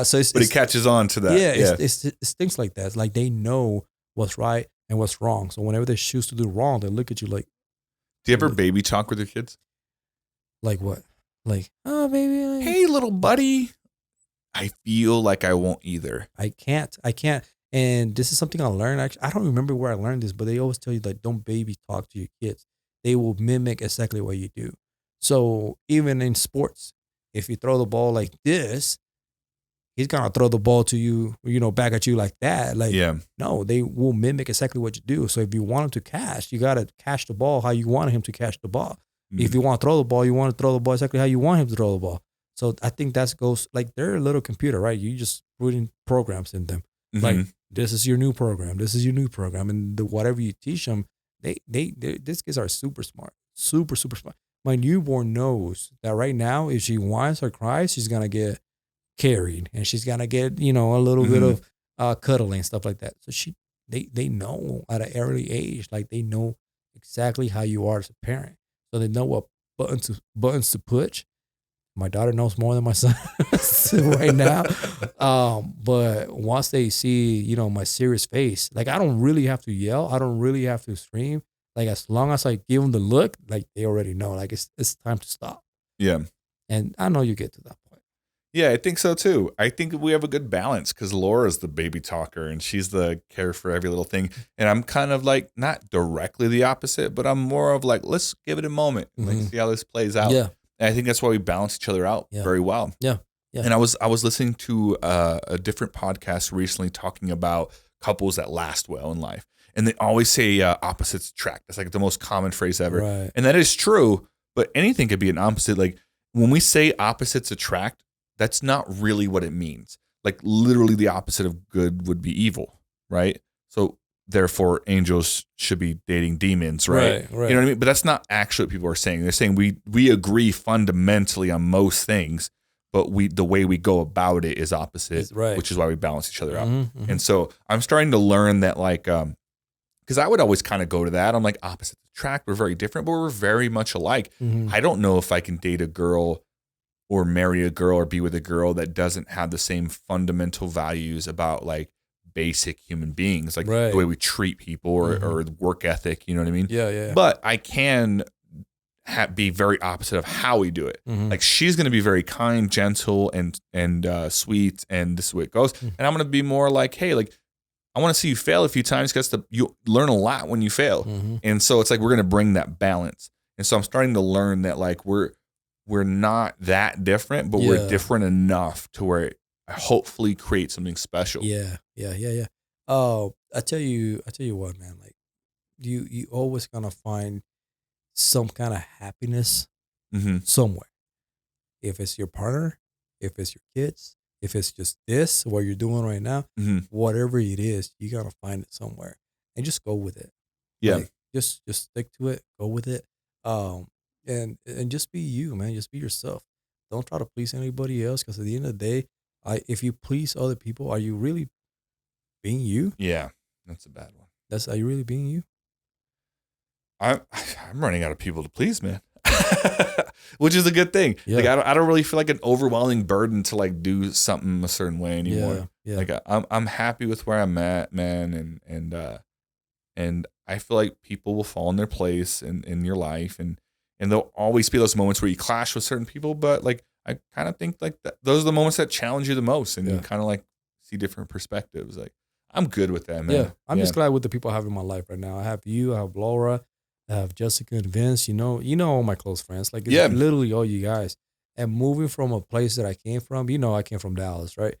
So but he catches on to that. Yeah, it's things like that. It's like they know what's right and what's wrong. So whenever they choose to do wrong, they look at you like. Do you ever baby talk with your kids? Like what? Like, oh baby, hey little buddy. I feel like I won't either. I can't. And this is something I learned. Actually, I don't remember where I learned this, but they always tell you that don't baby talk to your kids. They will mimic exactly what you do. So even in sports, if you throw the ball like this, he's gonna throw the ball to you, back at you like that. Like, no, they will mimic exactly what you do. So if you want him to catch, you gotta catch the ball how you want him to catch the ball. Mm-hmm. If you want to throw the ball, you want to throw the ball exactly how you want him to throw the ball. So I think that goes like they're a little computer, right? You just put in programs in them. Mm-hmm. Like this is your new program. This is your new program, and whatever you teach them, these kids are super smart, super super smart. My newborn knows that right now, if she whines or cries, she's gonna get carried, and she's gonna get a little bit of cuddling and stuff like that. So they know at an early age, like they know exactly how you are as a parent, so they know what buttons to push. My daughter knows more than my son right now. But once they see, my serious face, like I don't really have to yell. I don't really have to scream. Like as long as I give them the look, like they already know, like it's time to stop. Yeah. And I know you get to that point. Yeah, I think so too. I think we have a good balance because Laura's the baby talker and she's the care for every little thing. And I'm kind of like not directly the opposite, but I'm more of like, let's give it a moment and like see how this plays out. Yeah. And I think that's why we balance each other out very well. Yeah. Yeah. And I was listening to a different podcast recently talking about couples that last well in life. And they always say opposites attract. That's like the most common phrase ever. Right. And that is true, but anything could be an opposite. Like when we say opposites attract, that's not really what it means. Like literally the opposite of good would be evil, right? So therefore angels should be dating demons, right? Right. You know what I mean? But that's not actually what people are saying. They're saying we agree fundamentally on most things, but the way we go about it is opposite, right. Which is why we balance each other out. Mm-hmm. And so I'm starting to learn that like, because I would always kind of go to that. I'm like, opposites attract. We're very different, but we're very much alike. Mm-hmm. I don't know if I can date a girl or marry a girl or be with a girl that doesn't have the same fundamental values about like basic human beings, like the way we treat people or work ethic, you know what I mean? Yeah. But I can be very opposite of how we do it. Mm-hmm. Like she's going to be very kind, gentle, and sweet, and this is the way it goes. Mm-hmm. And I'm going to be more like, hey, like I want to see you fail a few times because you learn a lot when you fail. Mm-hmm. And so it's like we're going to bring that balance. And so I'm starting to learn that like we're not that different, but we're different enough to where it hopefully create something special. Yeah. Oh, I tell you what, man. Like you always gonna find some kind of happiness somewhere. If it's your partner, if it's your kids, if it's just this what you're doing right now, whatever it is, you gotta find it somewhere and just go with it. Yeah, like, just stick to it. Go with it. And just be you, man. Just be yourself. Don't try to please anybody else, because at the end of the day, if you please other people, are you really being you? Yeah, that's a bad one. Are you really being you? I'm running out of people to please, man. Which is a good thing. Yeah. Like I don't really feel like an overwhelming burden to like do something a certain way anymore. Yeah. Like I'm happy with where I'm at, man, and I feel like people will fall in their place in your life, and there'll always be those moments where you clash with certain people, but like I kind of think like those are the moments that challenge you the most, and you kind of like see different perspectives. Like I'm good with that, man. Yeah, I'm just glad with the people I have in my life right now. I have you, I have Laura, I have Jessica and Vince. You know all my close friends. Like it's literally all you guys. And moving from a place that I came from, I came from Dallas, right?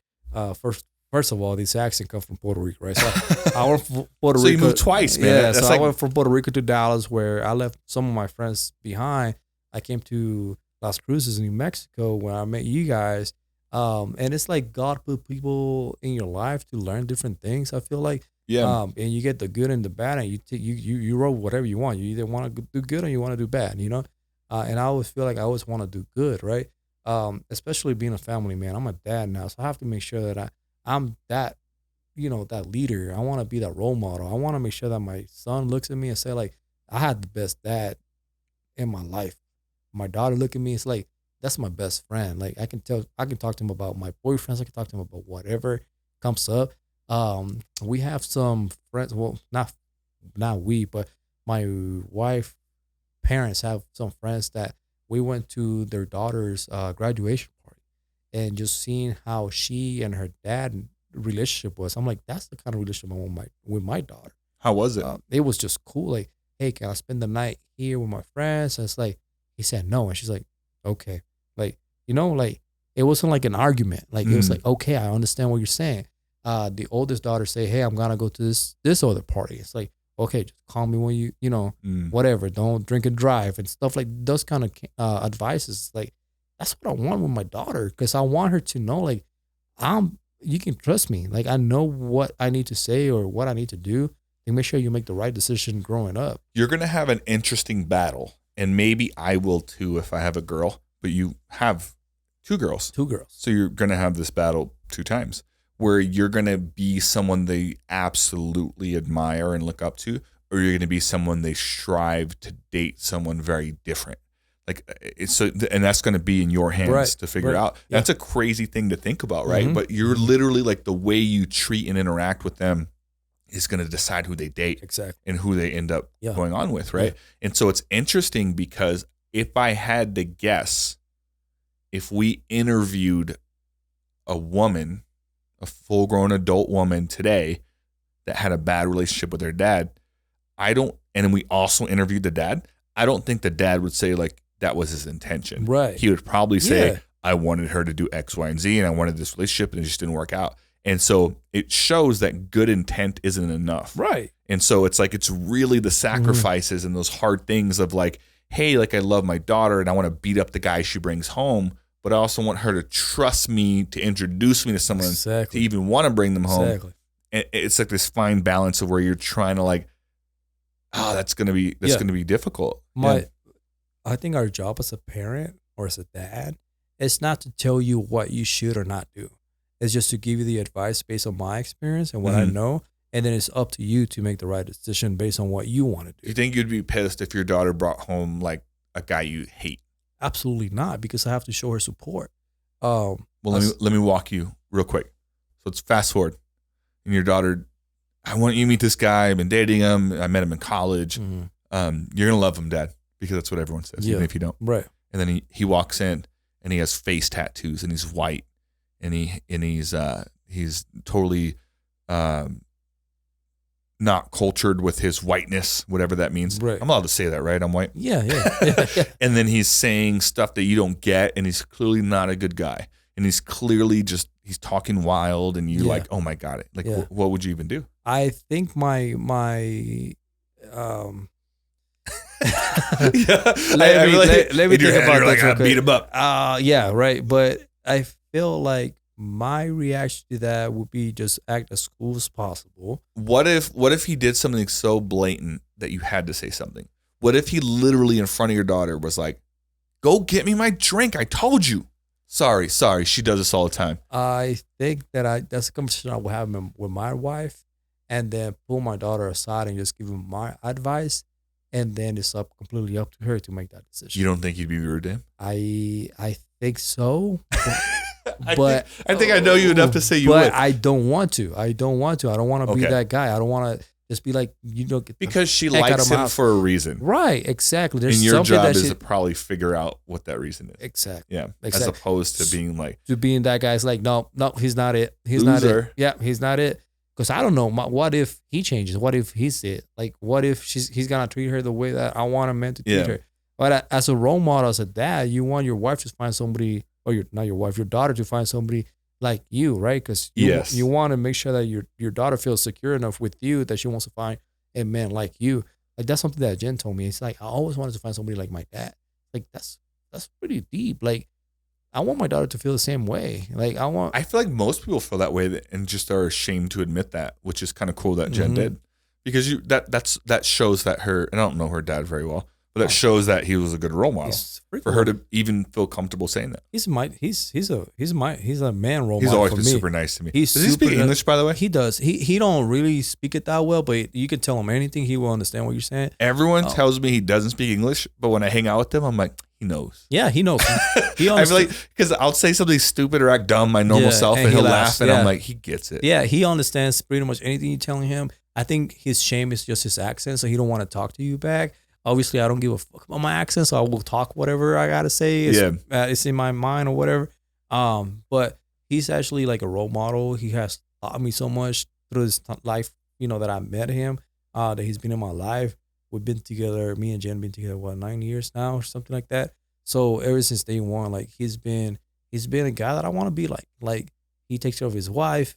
First of all, this accent comes from Puerto Rico, right? So I went from Puerto Rico. So you moved twice, man. Yeah, so I went from Puerto Rico to Dallas, where I left some of my friends behind. I came to Las Cruces, New Mexico, where I met you guys. And it's like God put people in your life to learn different things, I feel like. Yeah. And you get the good and the bad, and you roll whatever you want. You either want to do good or you want to do bad, And I always feel like I always want to do good, right? Especially being a family man. I'm a dad now, so I have to make sure that I'm that, that leader. I want to be that role model. I want to make sure that my son looks at me and say, like, I had the best dad in my life. My daughter look at me, it's like, that's my best friend. Like I can talk to him about my boyfriends. I can talk to him about whatever comes up. We have some friends. Well, not we, but my wife parents have some friends that we went to their daughter's graduation party, and just seeing how she and her dad relationship was. I'm like, that's the kind of relationship I want with my daughter. How was it? It was just cool. Like, hey, can I spend the night here with my friends? And it's like, he said no, and she's like, okay. Like, like it wasn't like an argument. Like it was like, okay, I understand what you're saying. The oldest daughter say, hey, I'm gonna go to this other party. It's like, okay, just call me when you whatever. Don't drink and drive and stuff like those kind of advices. Like that's what I want with my daughter, because I want her to know, like, you can trust me. Like I know what I need to say or what I need to do, and make sure you make the right decision growing up. You're gonna have an interesting battle, and maybe I will too if I have a girl. But you have two girls. So you're going to have this battle 2 times, where you're going to be someone they absolutely admire and look up to, or you're going to be someone they strive to date someone very different. Like and that's going to be in your hands to figure out. Yeah. That's a crazy thing to think about, right? Mm-hmm. But you're literally like, the way you treat and interact with them is going to decide who they date and who they end up going on with, right? Yeah. And so it's interesting, because if I had to guess, if we interviewed a woman, a full-grown adult woman today that had a bad relationship with their dad, and we also interviewed the dad, I don't think the dad would say like that was his intention. Right. He would probably say, I wanted her to do X, Y, and Z, and I wanted this relationship, and it just didn't work out. And so it shows that good intent isn't enough. Right. And so it's like, it's really the sacrifices and those hard things of like, hey, like I love my daughter and I want to beat up the guy she brings home, but I also want her to trust me, to introduce me to someone, to even want to bring them home. Exactly. And it's like this fine balance of where you're trying to like, that's gonna be difficult. I think our job as a parent or as a dad is not to tell you what you should or not do. It's just to give you the advice based on my experience and what I know. And then it's up to you to make the right decision based on what you want to do. You think you'd be pissed if your daughter brought home like a guy you hate? Absolutely not, because I have to show her support. Well, let me walk you real quick. So it's fast forward, and your daughter, I want you to meet this guy. I've been dating him. I met him in college. Mm-hmm. You're gonna love him, Dad, because that's what everyone says, even if you don't. Right. And then he walks in, and he has face tattoos, and he's white, and he's totally not cultured with his whiteness, whatever that means. Right. I'm allowed to say that, right? I'm white. Yeah. And then he's saying stuff that you don't get, and he's clearly not a good guy. And he's clearly he's talking wild, and you're like, oh my God. Like, what would you even do? I think my let me think about that. Like, beat him up. Yeah, right. But I feel like my reaction to that would be just act as cool as possible. What if he did something so blatant that you had to say something? What if he literally in front of your daughter was like, go get me my drink. I told you. Sorry. She does this all the time. I think that that's a conversation I will have with my wife, and then pull my daughter aside and just give her my advice, and then it's completely up to her to make that decision. You don't think you'd be rude to him? I think so. I think I know you enough to say you would. But I don't want to. I don't want to be that guy. I don't want to just be like, because she likes him for a reason. Right, exactly. And your job is to probably figure out what that reason is. Exactly. Yeah. Exactly. As opposed to being like. To being that guy's like, no, he's not it. He's loser. Not it. Yeah, he's not it. Because I don't know. What if he changes? What if he's it? Like, what if he's going to treat her the way that I want a man to treat her? But as a role model, as a dad, you want your wife to find somebody, or not your wife, your daughter to find somebody like you, right? Because you want to make sure that your daughter feels secure enough with you that she wants to find a man like you. Like, that's something that Jen told me. It's like, I always wanted to find somebody like my dad. Like, that's pretty deep. Like, I want my daughter to feel the same way. Like, I feel like most people feel that way and just are ashamed to admit that, which is kind of cool that Jen did, because that shows that her, and I don't know her dad very well, but that shows that he was a good role model for her to even feel comfortable saying that. He's a man role model. He's always been me. super nice to me. Does he speak English, by the way? He does. He don't really speak it that well, but you can tell him anything, he will understand what you're saying. Everyone tells me he doesn't speak English, but when I hang out with him, I'm like, he knows. Yeah, he knows. I feel like, because I'll say something stupid or act dumb, my normal self, and he'll laugh, and I'm like, he gets it. Yeah, he understands pretty much anything you're telling him. I think his shame is just his accent, so he don't want to talk to you back. Obviously, I don't give a fuck about my accent, so I will talk whatever I gotta say. It's in my mind or whatever. But he's actually like a role model. He has taught me so much through his life, that I met him, that he's been in my life. We've been together, me and Jen been together, 9 years now or something like that. So ever since day one, like, he's been a guy that I want to be like. Like, he takes care of his wife.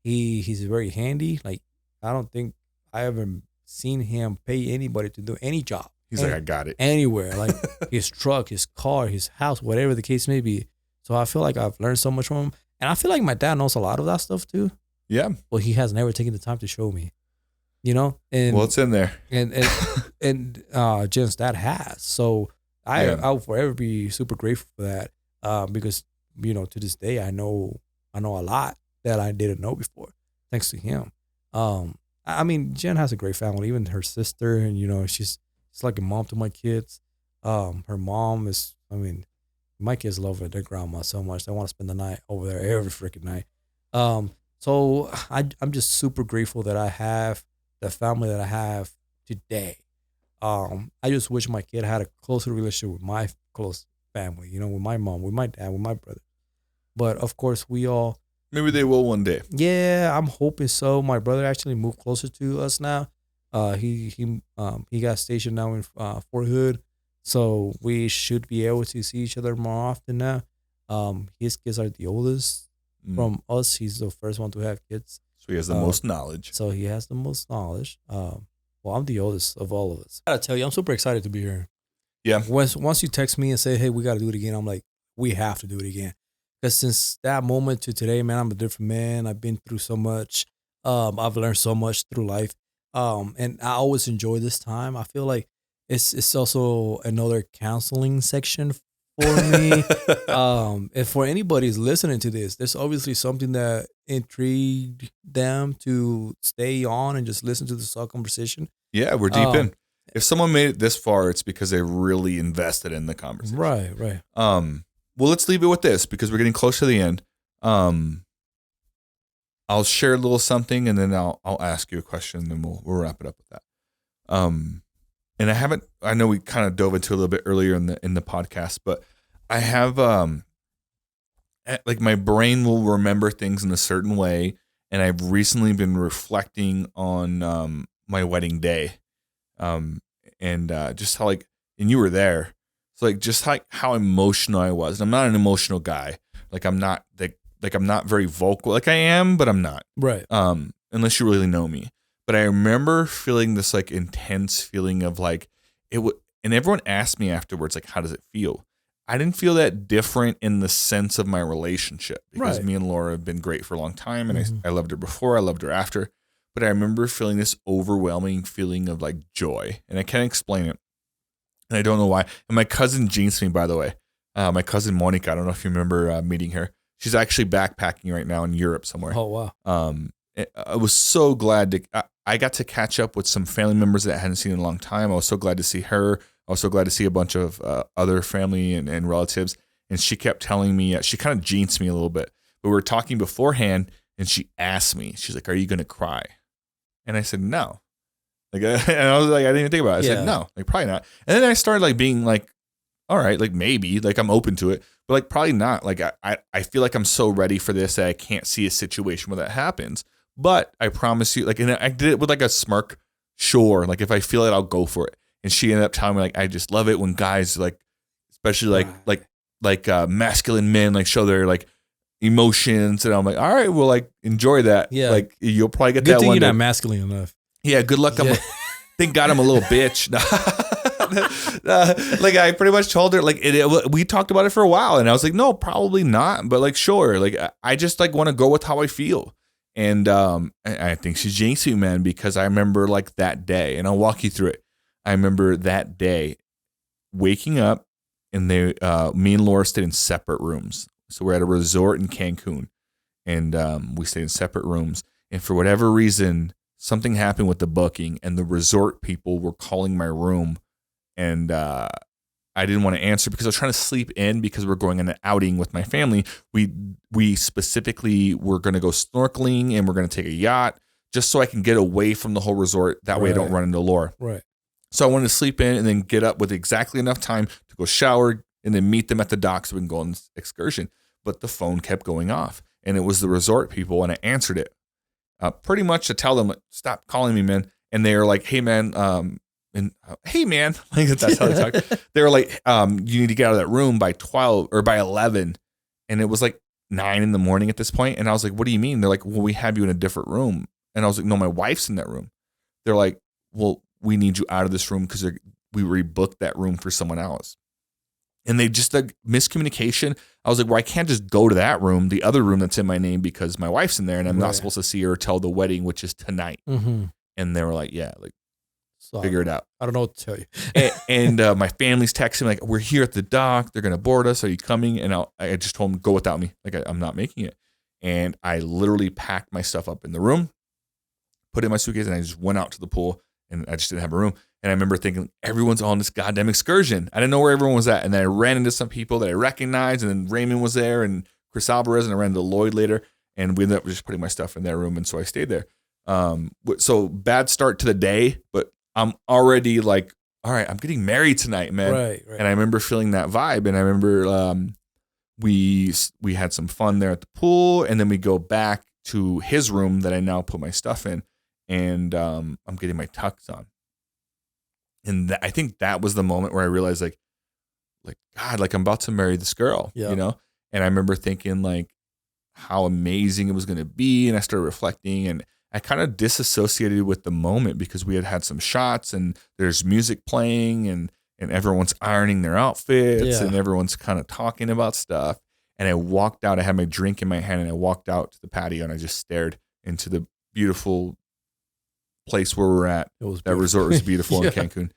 He's very handy. Like, I don't think I ever seen him pay anybody to do any job. He's like, I got it. Anywhere. Like, his truck, his car, his house, whatever the case may be. So I feel like I've learned so much from him. And I feel like my dad knows a lot of that stuff too. Yeah. But he has never taken the time to show me. And well, it's in there. And Jen's dad has. So I'll forever be super grateful for that. Because, to this day I know a lot that I didn't know before, thanks to him. I mean, Jen has a great family, even her sister, and she's like a mom to my kids. Her mom is, my kids love their grandma so much. They want to spend the night over there every freaking night. So I'm just super grateful that I have the family that I have today. I just wish my kid had a closer relationship with my close family, with my mom, with my dad, with my brother. But of course, we all. Maybe they will one day. Yeah, I'm hoping so. My brother actually moved closer to us now. He got stationed now in Fort Hood, so we should be able to see each other more often now. His kids are the oldest from us. He's the first one to have kids. So he has the most knowledge. Well, I'm the oldest of all of us. I gotta tell you, I'm super excited to be here. Yeah. Once you text me and say, hey, we gotta do it again, I'm like, we have to do it again. Because since that moment to today, man, I'm a different man. I've been through so much. I've learned so much through life. And I always enjoy this time. I feel like it's also another counseling section for me. And for anybody who's listening to this, there's obviously something that intrigued them to stay on and just listen to this whole conversation. Yeah, we're deep in. If someone made it this far, it's because they really invested in the conversation. Right. Well, let's leave it with this because we're getting close to the end. I'll share a little something and then I'll ask you a question and then we'll wrap it up with that. And I know we kind of dove into a little bit earlier in the podcast, but I have like my brain will remember things in a certain way, and I've recently been reflecting on my wedding day, and just how and you were there, so just how emotional I was. And I'm not an emotional guy. I'm not I'm not very vocal. I am, but I'm not. Right. Unless you really know me. But I remember feeling this intense feeling of it would, and everyone asked me afterwards, how does it feel? I didn't feel that different in the sense of my relationship because me and Laura have been great for a long time, and I loved her before, I loved her after. but I remember feeling this overwhelming feeling of like joy, and I can't explain it. And I don't know why. And my cousin jinxed me, by the way. My cousin Monica, I don't know if you remember meeting her. She's actually backpacking right now in Europe somewhere. Oh, wow. I was so glad I got to catch up with some family members that I hadn't seen in a long time. I was so glad to see her. I was so glad to see a bunch of other family and relatives. And she kept telling me, she kind of jinxed me a little bit. But we were talking beforehand, and she asked me, she's like, "Are you going to cry?" And I said, "No." Like, and I was like, I didn't even think about it. I said, "No, like probably not." And then I started like being like, all right, like maybe, like I'm open to it, but like probably not. Like I feel like I'm so ready for this that I can't see a situation where that happens. But I promise you, like, and I did it with like a smirk. Sure, like if I feel it, I'll go for it. And she ended up telling me like, I just love it when guys like, especially like masculine men like show their like emotions, and I'm like, all right, well, like enjoy that. Yeah, like you'll probably get good that thing one you're day. not masculine enough. Yeah, good luck. Thank God I'm a little bitch. Like I pretty much told her like we talked about it for a while, and I was like, no, probably not, but like sure, like I just like want to go with how I feel. And I think she's jinxing, man, because I remember like that day, and I'll walk you through it. I remember that day waking up, and me and Laura stayed in separate rooms. So we're at a resort in Cancun, and we stayed in separate rooms. And for whatever reason, something happened with the booking, and the resort people were calling my room, and I didn't want to answer because I was trying to sleep in because we're going on an outing with my family. We specifically were going to go snorkeling, and we're going to take a yacht just so I can get away from the whole resort. That way I don't run into Laura. Right. So I wanted to sleep in and then get up with exactly enough time to go shower and then meet them at the dock so we can go on this excursion. But the phone kept going off, and it was the resort people, and I answered it pretty much to tell them, stop calling me, man. And they were like, hey, man, hey, man. Like, that's how they talk. They were like, you need to get out of that room by 12 or by 11. And it was like 9 in the morning at this point. And I was like, what do you mean? They're like, well, we have you in a different room. And I was like, no, my wife's in that room. They're like, well, we need you out of this room because we rebooked that room for someone else. And they just like miscommunication. I was like, well, I can't just go to that room, the other room that's in my name, because my wife's in there and I'm not supposed to see her till the wedding, which is tonight. Mm-hmm. And they were like, yeah, like figure it out. I don't know what to tell you. and my family's texting like, we're here at the dock. They're going to board us. Are you coming? And I just told them, go without me. Like I'm not making it. And I literally packed my stuff up in the room, put it in my suitcase, and I just went out to the pool, and I just didn't have a room. And I remember thinking, everyone's on this goddamn excursion. I didn't know where everyone was at. And then I ran into some people that I recognized, and then Raymond was there and Chris Alvarez, and I ran into Lloyd later, and we ended up just putting my stuff in their room. And so I stayed there. So bad start to the day, but I'm already like, all right, I'm getting married tonight, man. Right. And I remember feeling that vibe. And I remember we had some fun there at the pool, and then we go back to his room that I now put my stuff in, and I'm getting my tux on. And I think that was the moment where I realized like, God, like I'm about to marry this girl, you know? And I remember thinking like how amazing it was going to be. And I started reflecting, and I kind of disassociated with the moment because we had some shots, and there's music playing, and everyone's ironing their outfits, and everyone's kind of talking about stuff. And I walked out, I had my drink in my hand, and I walked out to the patio, and I just stared into the beautiful place where we're at. That resort was beautiful in Cancun.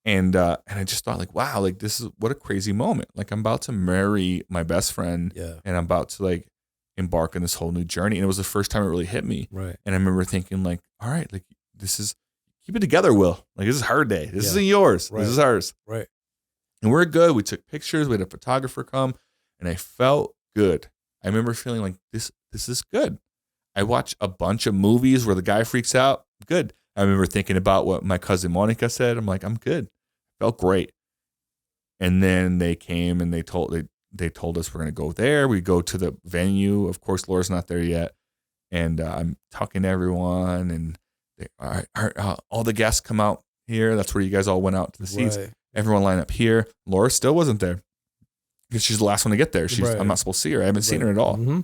And I just thought like, wow, like this is what a crazy moment. Like I'm about to marry my best friend, and I'm about to like embark on this whole new journey. And it was the first time it really hit me. Right. And I remember thinking like, all right, like this is, keep it together, Will. Like this is her day. This isn't yours. Right. This is ours. Right. And we're good. We took pictures. We had a photographer come, and I felt good. I remember feeling like this is good. I watch a bunch of movies where the guy freaks out. Good. I remember thinking about what my cousin Monica said. I'm like, I'm good. Felt great. And then they came and they told us we're going to go there. We go to the venue. Of course, Laura's not there yet. And I'm talking to everyone, and all the guests come out here. That's where you guys all went out to the seats. Right. Everyone line up here. Laura still wasn't there because she's the last one to get there. I'm not supposed to see her. I haven't seen her at all. Mm-hmm.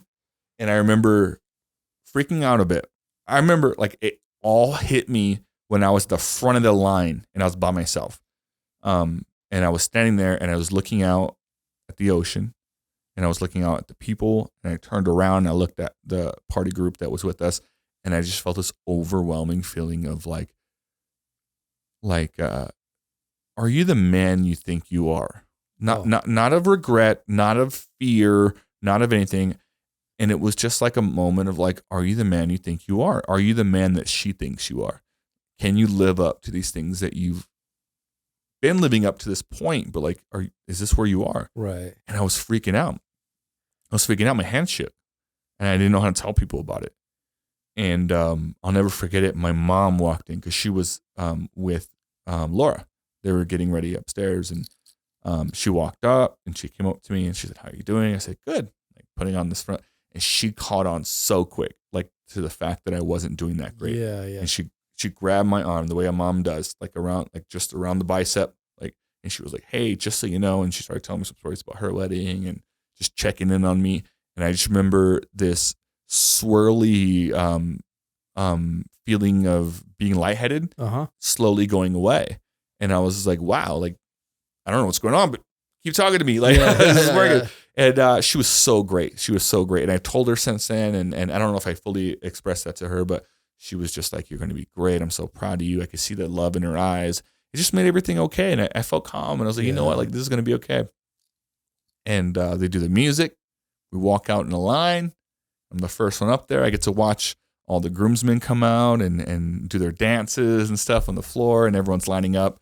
And I remember freaking out a bit. I remember like it all hit me when I was at the front of the line and I was by myself. And I was standing there, and I was looking out at the ocean, and I was looking out at the people, and I turned around and I looked at the party group that was with us, And I just felt this overwhelming feeling of are you the man you think you are? Not of regret, not of fear, not of anything. And it was just like a moment of like, are you the man you think you are? Are you the man that she thinks you are? Can you live up to these things that you've been living up to this point? But like, is this where you are? Right. And I was freaking out. My hands shook, and I didn't know how to tell people about it. And I'll never forget it. My mom walked in because she was with Laura. They were getting ready upstairs, and she walked up and she came up to me and she said, "How are you doing?" I said, "Good." Like putting on this front, and she caught on so quick, like to the fact that I wasn't doing that great. Yeah. And she grabbed my arm the way a mom does, like just around the bicep, like, and she was like, "Hey, just so you know," and she started telling me some stories about her wedding and just checking in on me. And I just remember this swirly feeling of being lightheaded, slowly going away. And I was like, wow, like, I don't know what's going on, but keep talking to me. Like, this is working. And she was so great. She was so great. And I told her since then, and I don't know if I fully expressed that to her, but she was just like, "You're going to be great. I'm so proud of you." I could see that love in her eyes. It just made everything okay. And I felt calm. And I was like, you know what? Like, this is going to be okay. And they do the music. We walk out in a line. I'm the first one up there. I get to watch all the groomsmen come out and do their dances and stuff on the floor, and everyone's lining up.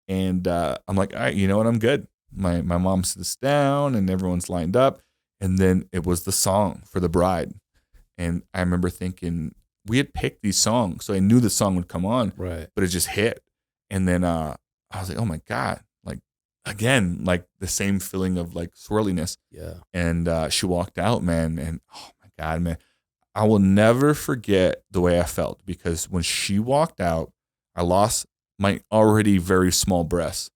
And I'm like, all right, you know what? I'm good. My mom sits down, and everyone's lined up. And then it was the song for the bride. And I remember thinking, we had picked these songs, so I knew the song would come on, right? But it just hit. And then I was like, oh my God. Like, again, like the same feeling of like swirliness. Yeah. And she walked out, man. And oh my God, man, I will never forget the way I felt, because when she walked out, I lost my already very small breasts.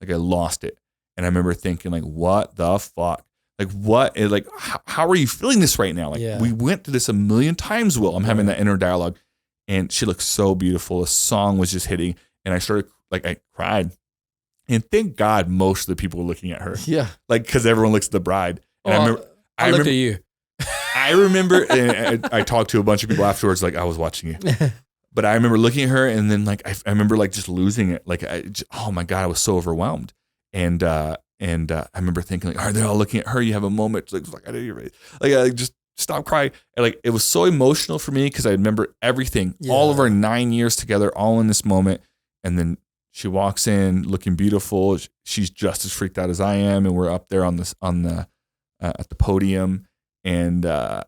Like I lost it. And I remember thinking like, what the fuck? Like what? Like how are you feeling this right now? Like we went through this a million times, Will. I'm having that inner dialogue. And she looked so beautiful. The song was just hitting. And I started, like, I cried. And thank God most of the people were looking at her. Yeah. Like, because everyone looks at the bride. And I looked at you. I remember, and I talked to a bunch of people afterwards, like, I was watching you. But I remember looking at her, and then, like, I remember, like, just losing it. Like, oh my God, I was so overwhelmed. And I remember thinking, like, are they all looking at her? You have a moment. Like I didn't even, like, just stop crying. And, like, it was so emotional for me because I remember everything, all of our 9 years together, all in this moment. And then she walks in looking beautiful. She's just as freaked out as I am, and we're up there at the podium. And I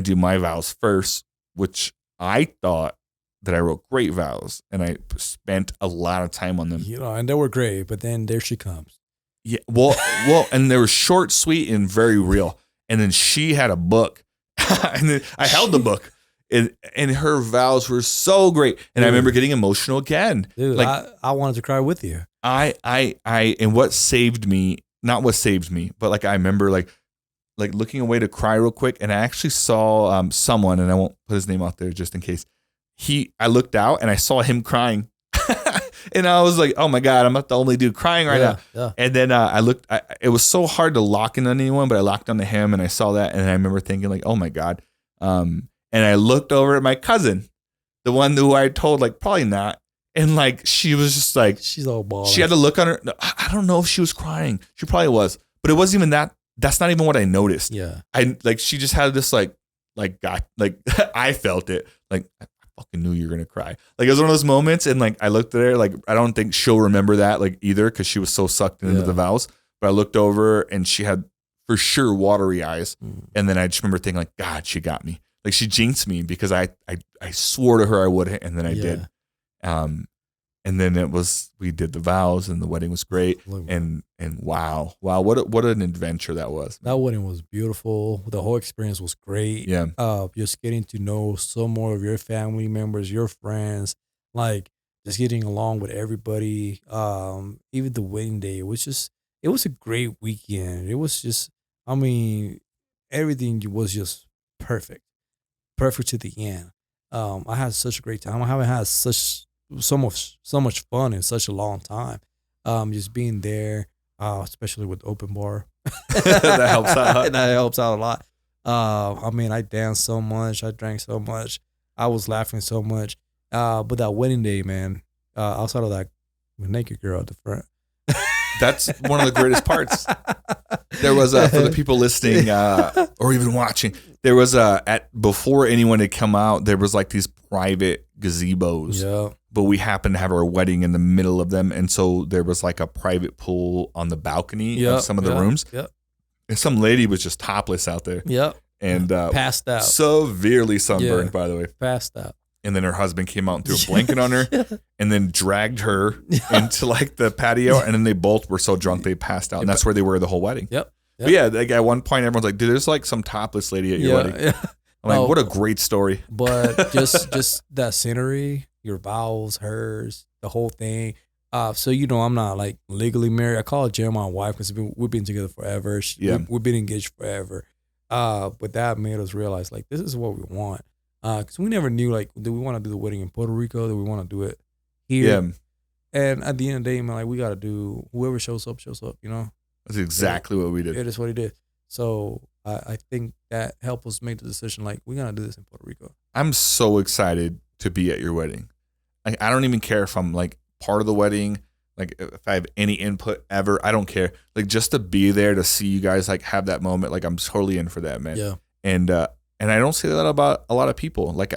do my vows first, which I thought that I wrote great vows, and I spent a lot of time on them. You know, and they were great, but then there she comes. Yeah, well, and they were short, sweet, and very real. And then she had a book, and then I held the book. And her vows were so great. And I remember getting emotional again. Dude, like I wanted to cry with you. And what saved me, not what saved me, but like I remember like looking away to cry real quick. And I actually saw someone, and I won't put his name out there just in case. I looked out and I saw him crying. And I was like, oh my God, I'm not the only dude crying right now. Yeah. And then it was so hard to lock in on anyone, but I locked onto him, and I saw that. And I remember thinking like, oh my God. And I looked over at my cousin, the one who I told, like, probably not. And, like, she was just like, she's all bawling. She had the look on her. I don't know if she was crying. She probably was. But it wasn't even that. That's not even what I noticed. Yeah. She just had this, God, I felt it. Like, I fucking knew you were going to cry. Like, it was one of those moments. And, like, I looked at her. Like, I don't think she'll remember that, like, either, because she was so sucked into the vows. But I looked over, and she had, for sure, watery eyes. And then I just remember thinking, like, God, she got me. Like, she jinxed me because I swore to her I would, and then I did. And then we did the vows, and the wedding was great. And wow, what an adventure that was. That wedding was beautiful. The whole experience was great. Yeah. Just getting to know some more of your family members, your friends, like just getting along with everybody. Even the wedding day, it was a great weekend. It was just, I mean, everything was just perfect to the end. I had such a great time. I haven't had so much fun in such a long time. Just being there, especially with open bar, that helps out. That helps out a lot. I mean, I danced so much, I drank so much. I was laughing so much. But that wedding day, man, outside of that naked girl at the front. That's one of the greatest parts. There was for the people listening or even watching, there was before anyone had come out, there was like these private gazebos. Yeah. But we happened to have our wedding in the middle of them, and so there was like a private pool on the balcony of some of the rooms. Yep. And some lady was just topless out there. Yep. And passed out. Severely sunburned, by the way. Passed out. And then her husband came out and threw a blanket on her and then dragged her into like the patio. And then they both were so drunk they passed out. And that's where they were the whole wedding. Yep. But yeah, like at one point everyone's like, dude, there's like some topless lady at your wedding. Yeah. I'm like, what a great story. But just that scenery, your vows, hers, the whole thing. So I'm not like legally married. I call it Jeremiah my wife because we've been together forever. We've been engaged forever. But that made us realize like this is what we want. Because we never knew like, do we want to do the wedding in Puerto Rico? Do we want to do it here? Yeah. And at the end of the day, man, like we got to do whoever shows up. That's exactly what we did. It is what he did. So I think that helped us make the decision like we're gonna do this in Puerto Rico. I'm so excited to be at your wedding. I don't even care if I'm like part of the wedding, like if I have any input ever. I don't care. Like just to be there to see you guys like have that moment. Like I'm totally in for that, man. Yeah. And I don't say that about a lot of people. Like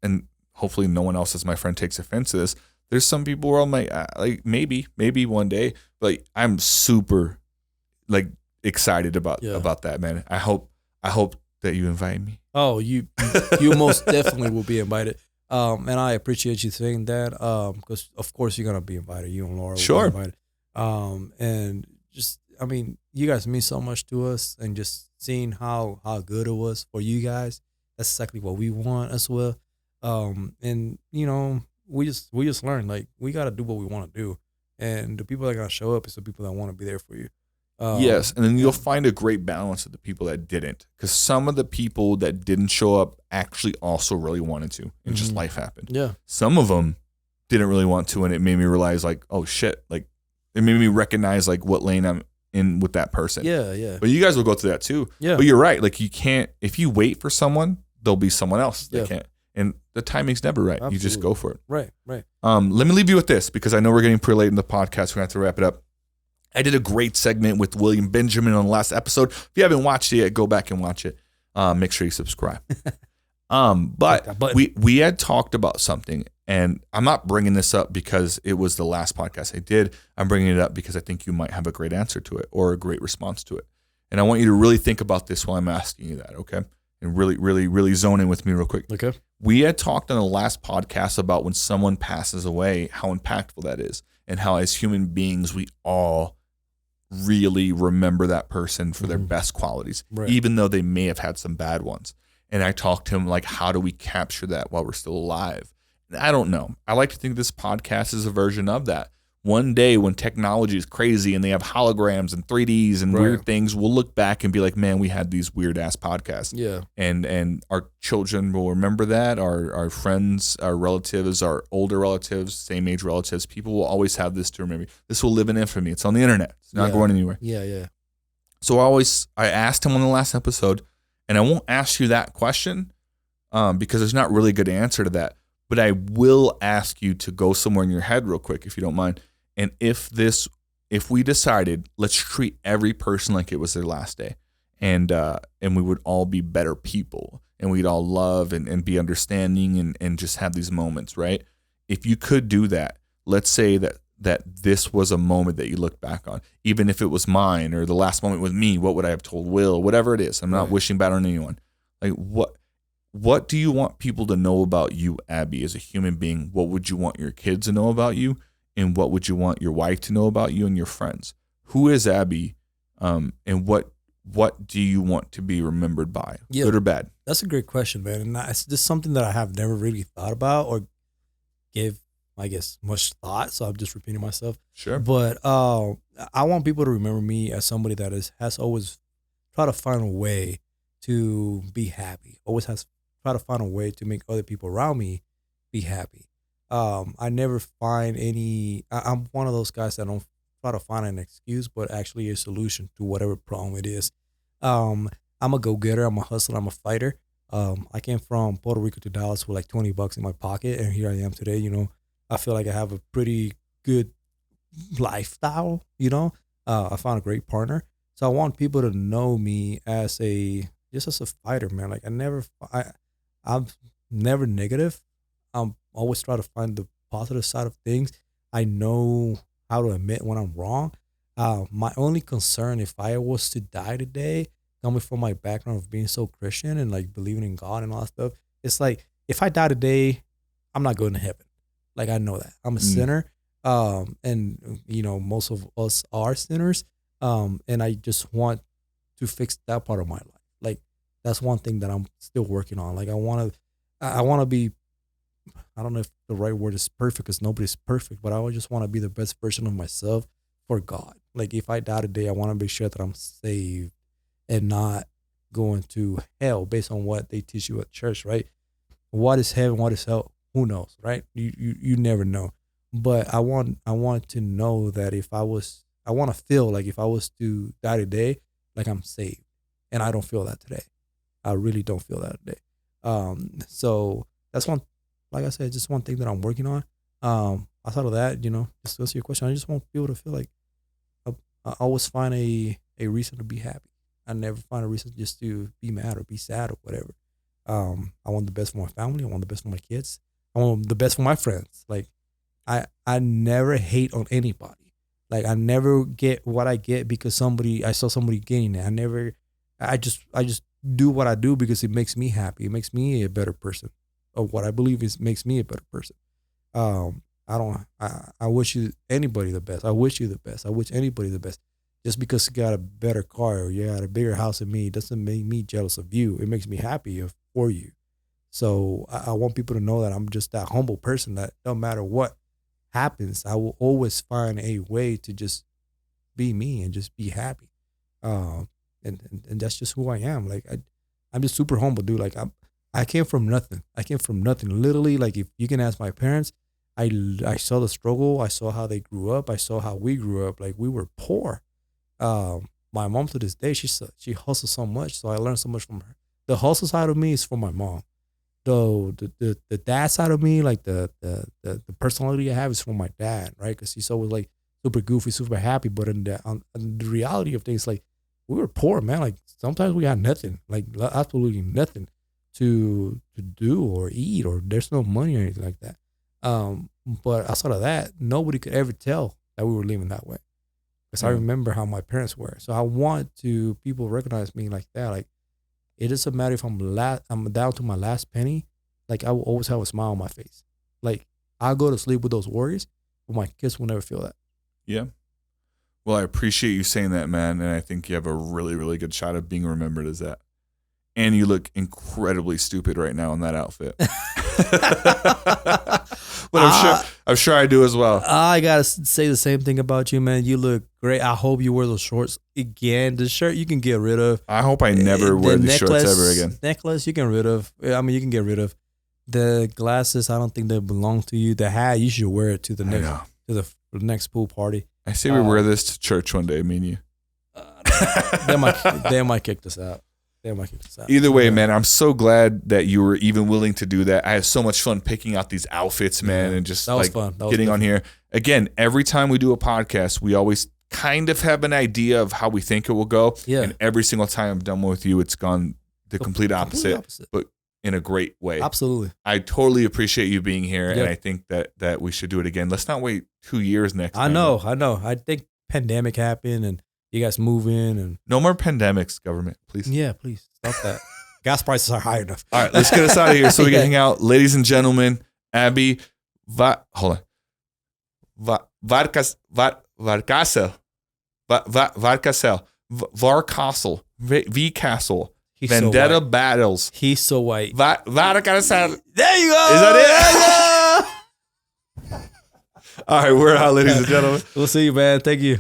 and hopefully no one else as my friend takes offense to this. There's some people where I'm like maybe one day, but like, I'm super like excited about that, man. I hope that you invite me. Oh, you most definitely will be invited. And I appreciate you saying that. Because of course you're gonna be invited. You and Laura will be invited. And just I mean, you guys mean so much to us, and just seeing how good it was for you guys. That's exactly what we want as well. And we just learned like we gotta do what we want to do, and the people that are gonna show up is the people that want to be there for you. Yes, and then you'll find a great balance of the people that didn't, because some of the people that didn't show up actually also really wanted to, and just life happened. Yeah, some of them didn't really want to, and it made me realize like, oh shit, like it made me recognize like what lane I'm in with that person. Yeah. But you guys will go through that too. Yeah. But you're right. Like you can't, if you wait for someone, there'll be someone else that can't. And the timing's never right. Absolutely. You just go for it. Right. Let me leave you with this because I know we're getting pretty late in the podcast. We're going to have to wrap it up. I did a great segment with William Benjamin on the last episode. If you haven't watched it yet, go back and watch it. Make sure you subscribe. But we had talked about something, and I'm not bringing this up because it was the last podcast I did. I'm bringing it up because I think you might have a great answer to it or a great response to it. And I want you to really think about this while I'm asking you that, okay? And really, really, really zone in with me real quick. Okay. We had talked on the last podcast about when someone passes away, how impactful that is, and how as human beings, we all really remember that person for their best qualities, even though they may have had some bad ones. And I talked to him like, how do we capture that while we're still alive? And I don't know. I like to think this podcast is a version of that. One day when technology is crazy and they have holograms and 3Ds and weird things, we'll look back and be like, man, we had these weird ass podcasts. Yeah. And our children will remember that. Our friends, our relatives, our older relatives, same age relatives, people will always have this to remember. This will live in infamy. It's on the internet. It's not going anywhere. Yeah. So I asked him on the last episode, and I won't ask you that question because there's not really a good answer to that. But I will ask you to go somewhere in your head real quick, if you don't mind. And if we decided, let's treat every person like it was their last day, and we would all be better people, and we'd all love and be understanding and just have these moments, right? If you could do that, let's say that this was a moment that you look back on, even if it was mine or the last moment with me, what would I have told Will? Whatever it is, I'm not wishing bad on anyone. Like what do you want people to know about you, Abby, as a human being? What would you want your kids to know about you? And what would you want your wife to know about you and your friends? Who is Abby? And what do you want to be remembered by, good or bad? That's a great question, man. And it's just something that I have never really thought about or gave, I guess, much thought. So I'm just repeating myself. Sure. But I want people to remember me as somebody that has always tried to find a way to be happy. Always has tried to find a way to make other people around me be happy. I never find I'm one of those guys that don't try to find an excuse, but actually a solution to whatever problem it is. I'm a go-getter. I'm a hustler. I'm a fighter. I came from Puerto Rico to Dallas with like $20 in my pocket, and here I am today. You know, I feel like I have a pretty good lifestyle. You know, I found a great partner, so I want people to know me as just as a fighter, man. Like I'm never negative. I'm always try to find the positive side of things. I know how to admit when I'm wrong. My only concern, if I was to die today, coming from my background of being so Christian and like believing in God and all that stuff, it's like if I die today, I'm not going to heaven. Like I know that I'm a sinner, and you know most of us are sinners, and I just want to fix that part of my life. Like that's one thing that I'm still working on. Like I want to be. I don't know if the right word is perfect because nobody's perfect, but I just want to be the best version of myself for God. Like if I die today, I want to be sure that I'm saved and not going to hell based on what they teach you at church, right? What is heaven? What is hell? Who knows, right? You never know. But I want to know that I want to feel like if I was to die today, like I'm saved, and I don't feel that today. I really don't feel that today. So that's one. Like I said, just one thing that I'm working on. Outside of that, you know, just to answer your question, I just want people to feel like I always find a reason to be happy. I never find a reason just to be mad or be sad or whatever. I want the best for my family. I want the best for my kids. I want the best for my friends. Like I never hate on anybody. Like I never get what I get because I saw somebody getting it. I just do what I do because it makes me happy. It makes me a better person. Or what I believe makes me a better person. I wish anybody the best. I wish you the best. I wish anybody the best. Just because you got a better car or you got a bigger house than me doesn't make me jealous of you. It makes me happy for you. So I want people to know that I'm just that humble person that no matter what happens, I will always find a way to just be me and just be happy. And that's just who I am. Like I'm just super humble, dude. Like I came from nothing. Literally, like if you can ask my parents, I saw the struggle. I saw how they grew up. I saw how we grew up. Like we were poor. My mom to this day, she hustles so much. So I learned so much from her. The hustle side of me is from my mom. Though the dad side of me, like the personality I have is from my dad, right? Because he's always like super goofy, super happy. But in the reality of things, like we were poor, man. Like sometimes we had nothing, like absolutely nothing to do or eat, or there's no money or anything like that. But outside of that, nobody could ever tell that we were living that way. Because I remember how my parents were. So I want people recognize me like that. Like it doesn't matter if I'm down to my last penny. Like I will always have a smile on my face. Like I'll go to sleep with those worries, but my kids will never feel that. Yeah. Well, I appreciate you saying that, man. And I think you have a really, really good shot of being remembered as that. And you look incredibly stupid right now in that outfit. But I'm sure I do as well. I gotta say the same thing about you, man. You look great. I hope you wear those shorts again. The shirt you can get rid of. I hope I never wear these shorts ever again. Necklace you can rid of. I mean, you can get rid of. The glasses, I don't think they belong to you. The hat, you should wear it to the next pool party. I say we wear this to church one day, me and you. They might kick this out. Either way, man, I'm so glad that you were even willing to do that. I had so much fun picking out these outfits, man, and just like getting on here. Again, every time we do a podcast, we always kind of have an idea of how we think it will go. Yeah. And every single time I'm done with you, it's gone the complete opposite, but in a great way. Absolutely. I totally appreciate you being here, and I think that we should do it again. Let's not wait 2 years next time. I know. I think pandemic happened, and you guys move in, and no more pandemics, government, please. Yeah, please stop that. Gas prices are high enough. All right, let's get us out of here so we can hang out, ladies and gentlemen. Abi Valcarcel, V-Castle, Vendetta so Battles. He's so white. Valcarcel. There you go. Is that it? All right, we're out, ladies and gentlemen. We'll see you, man. Thank you.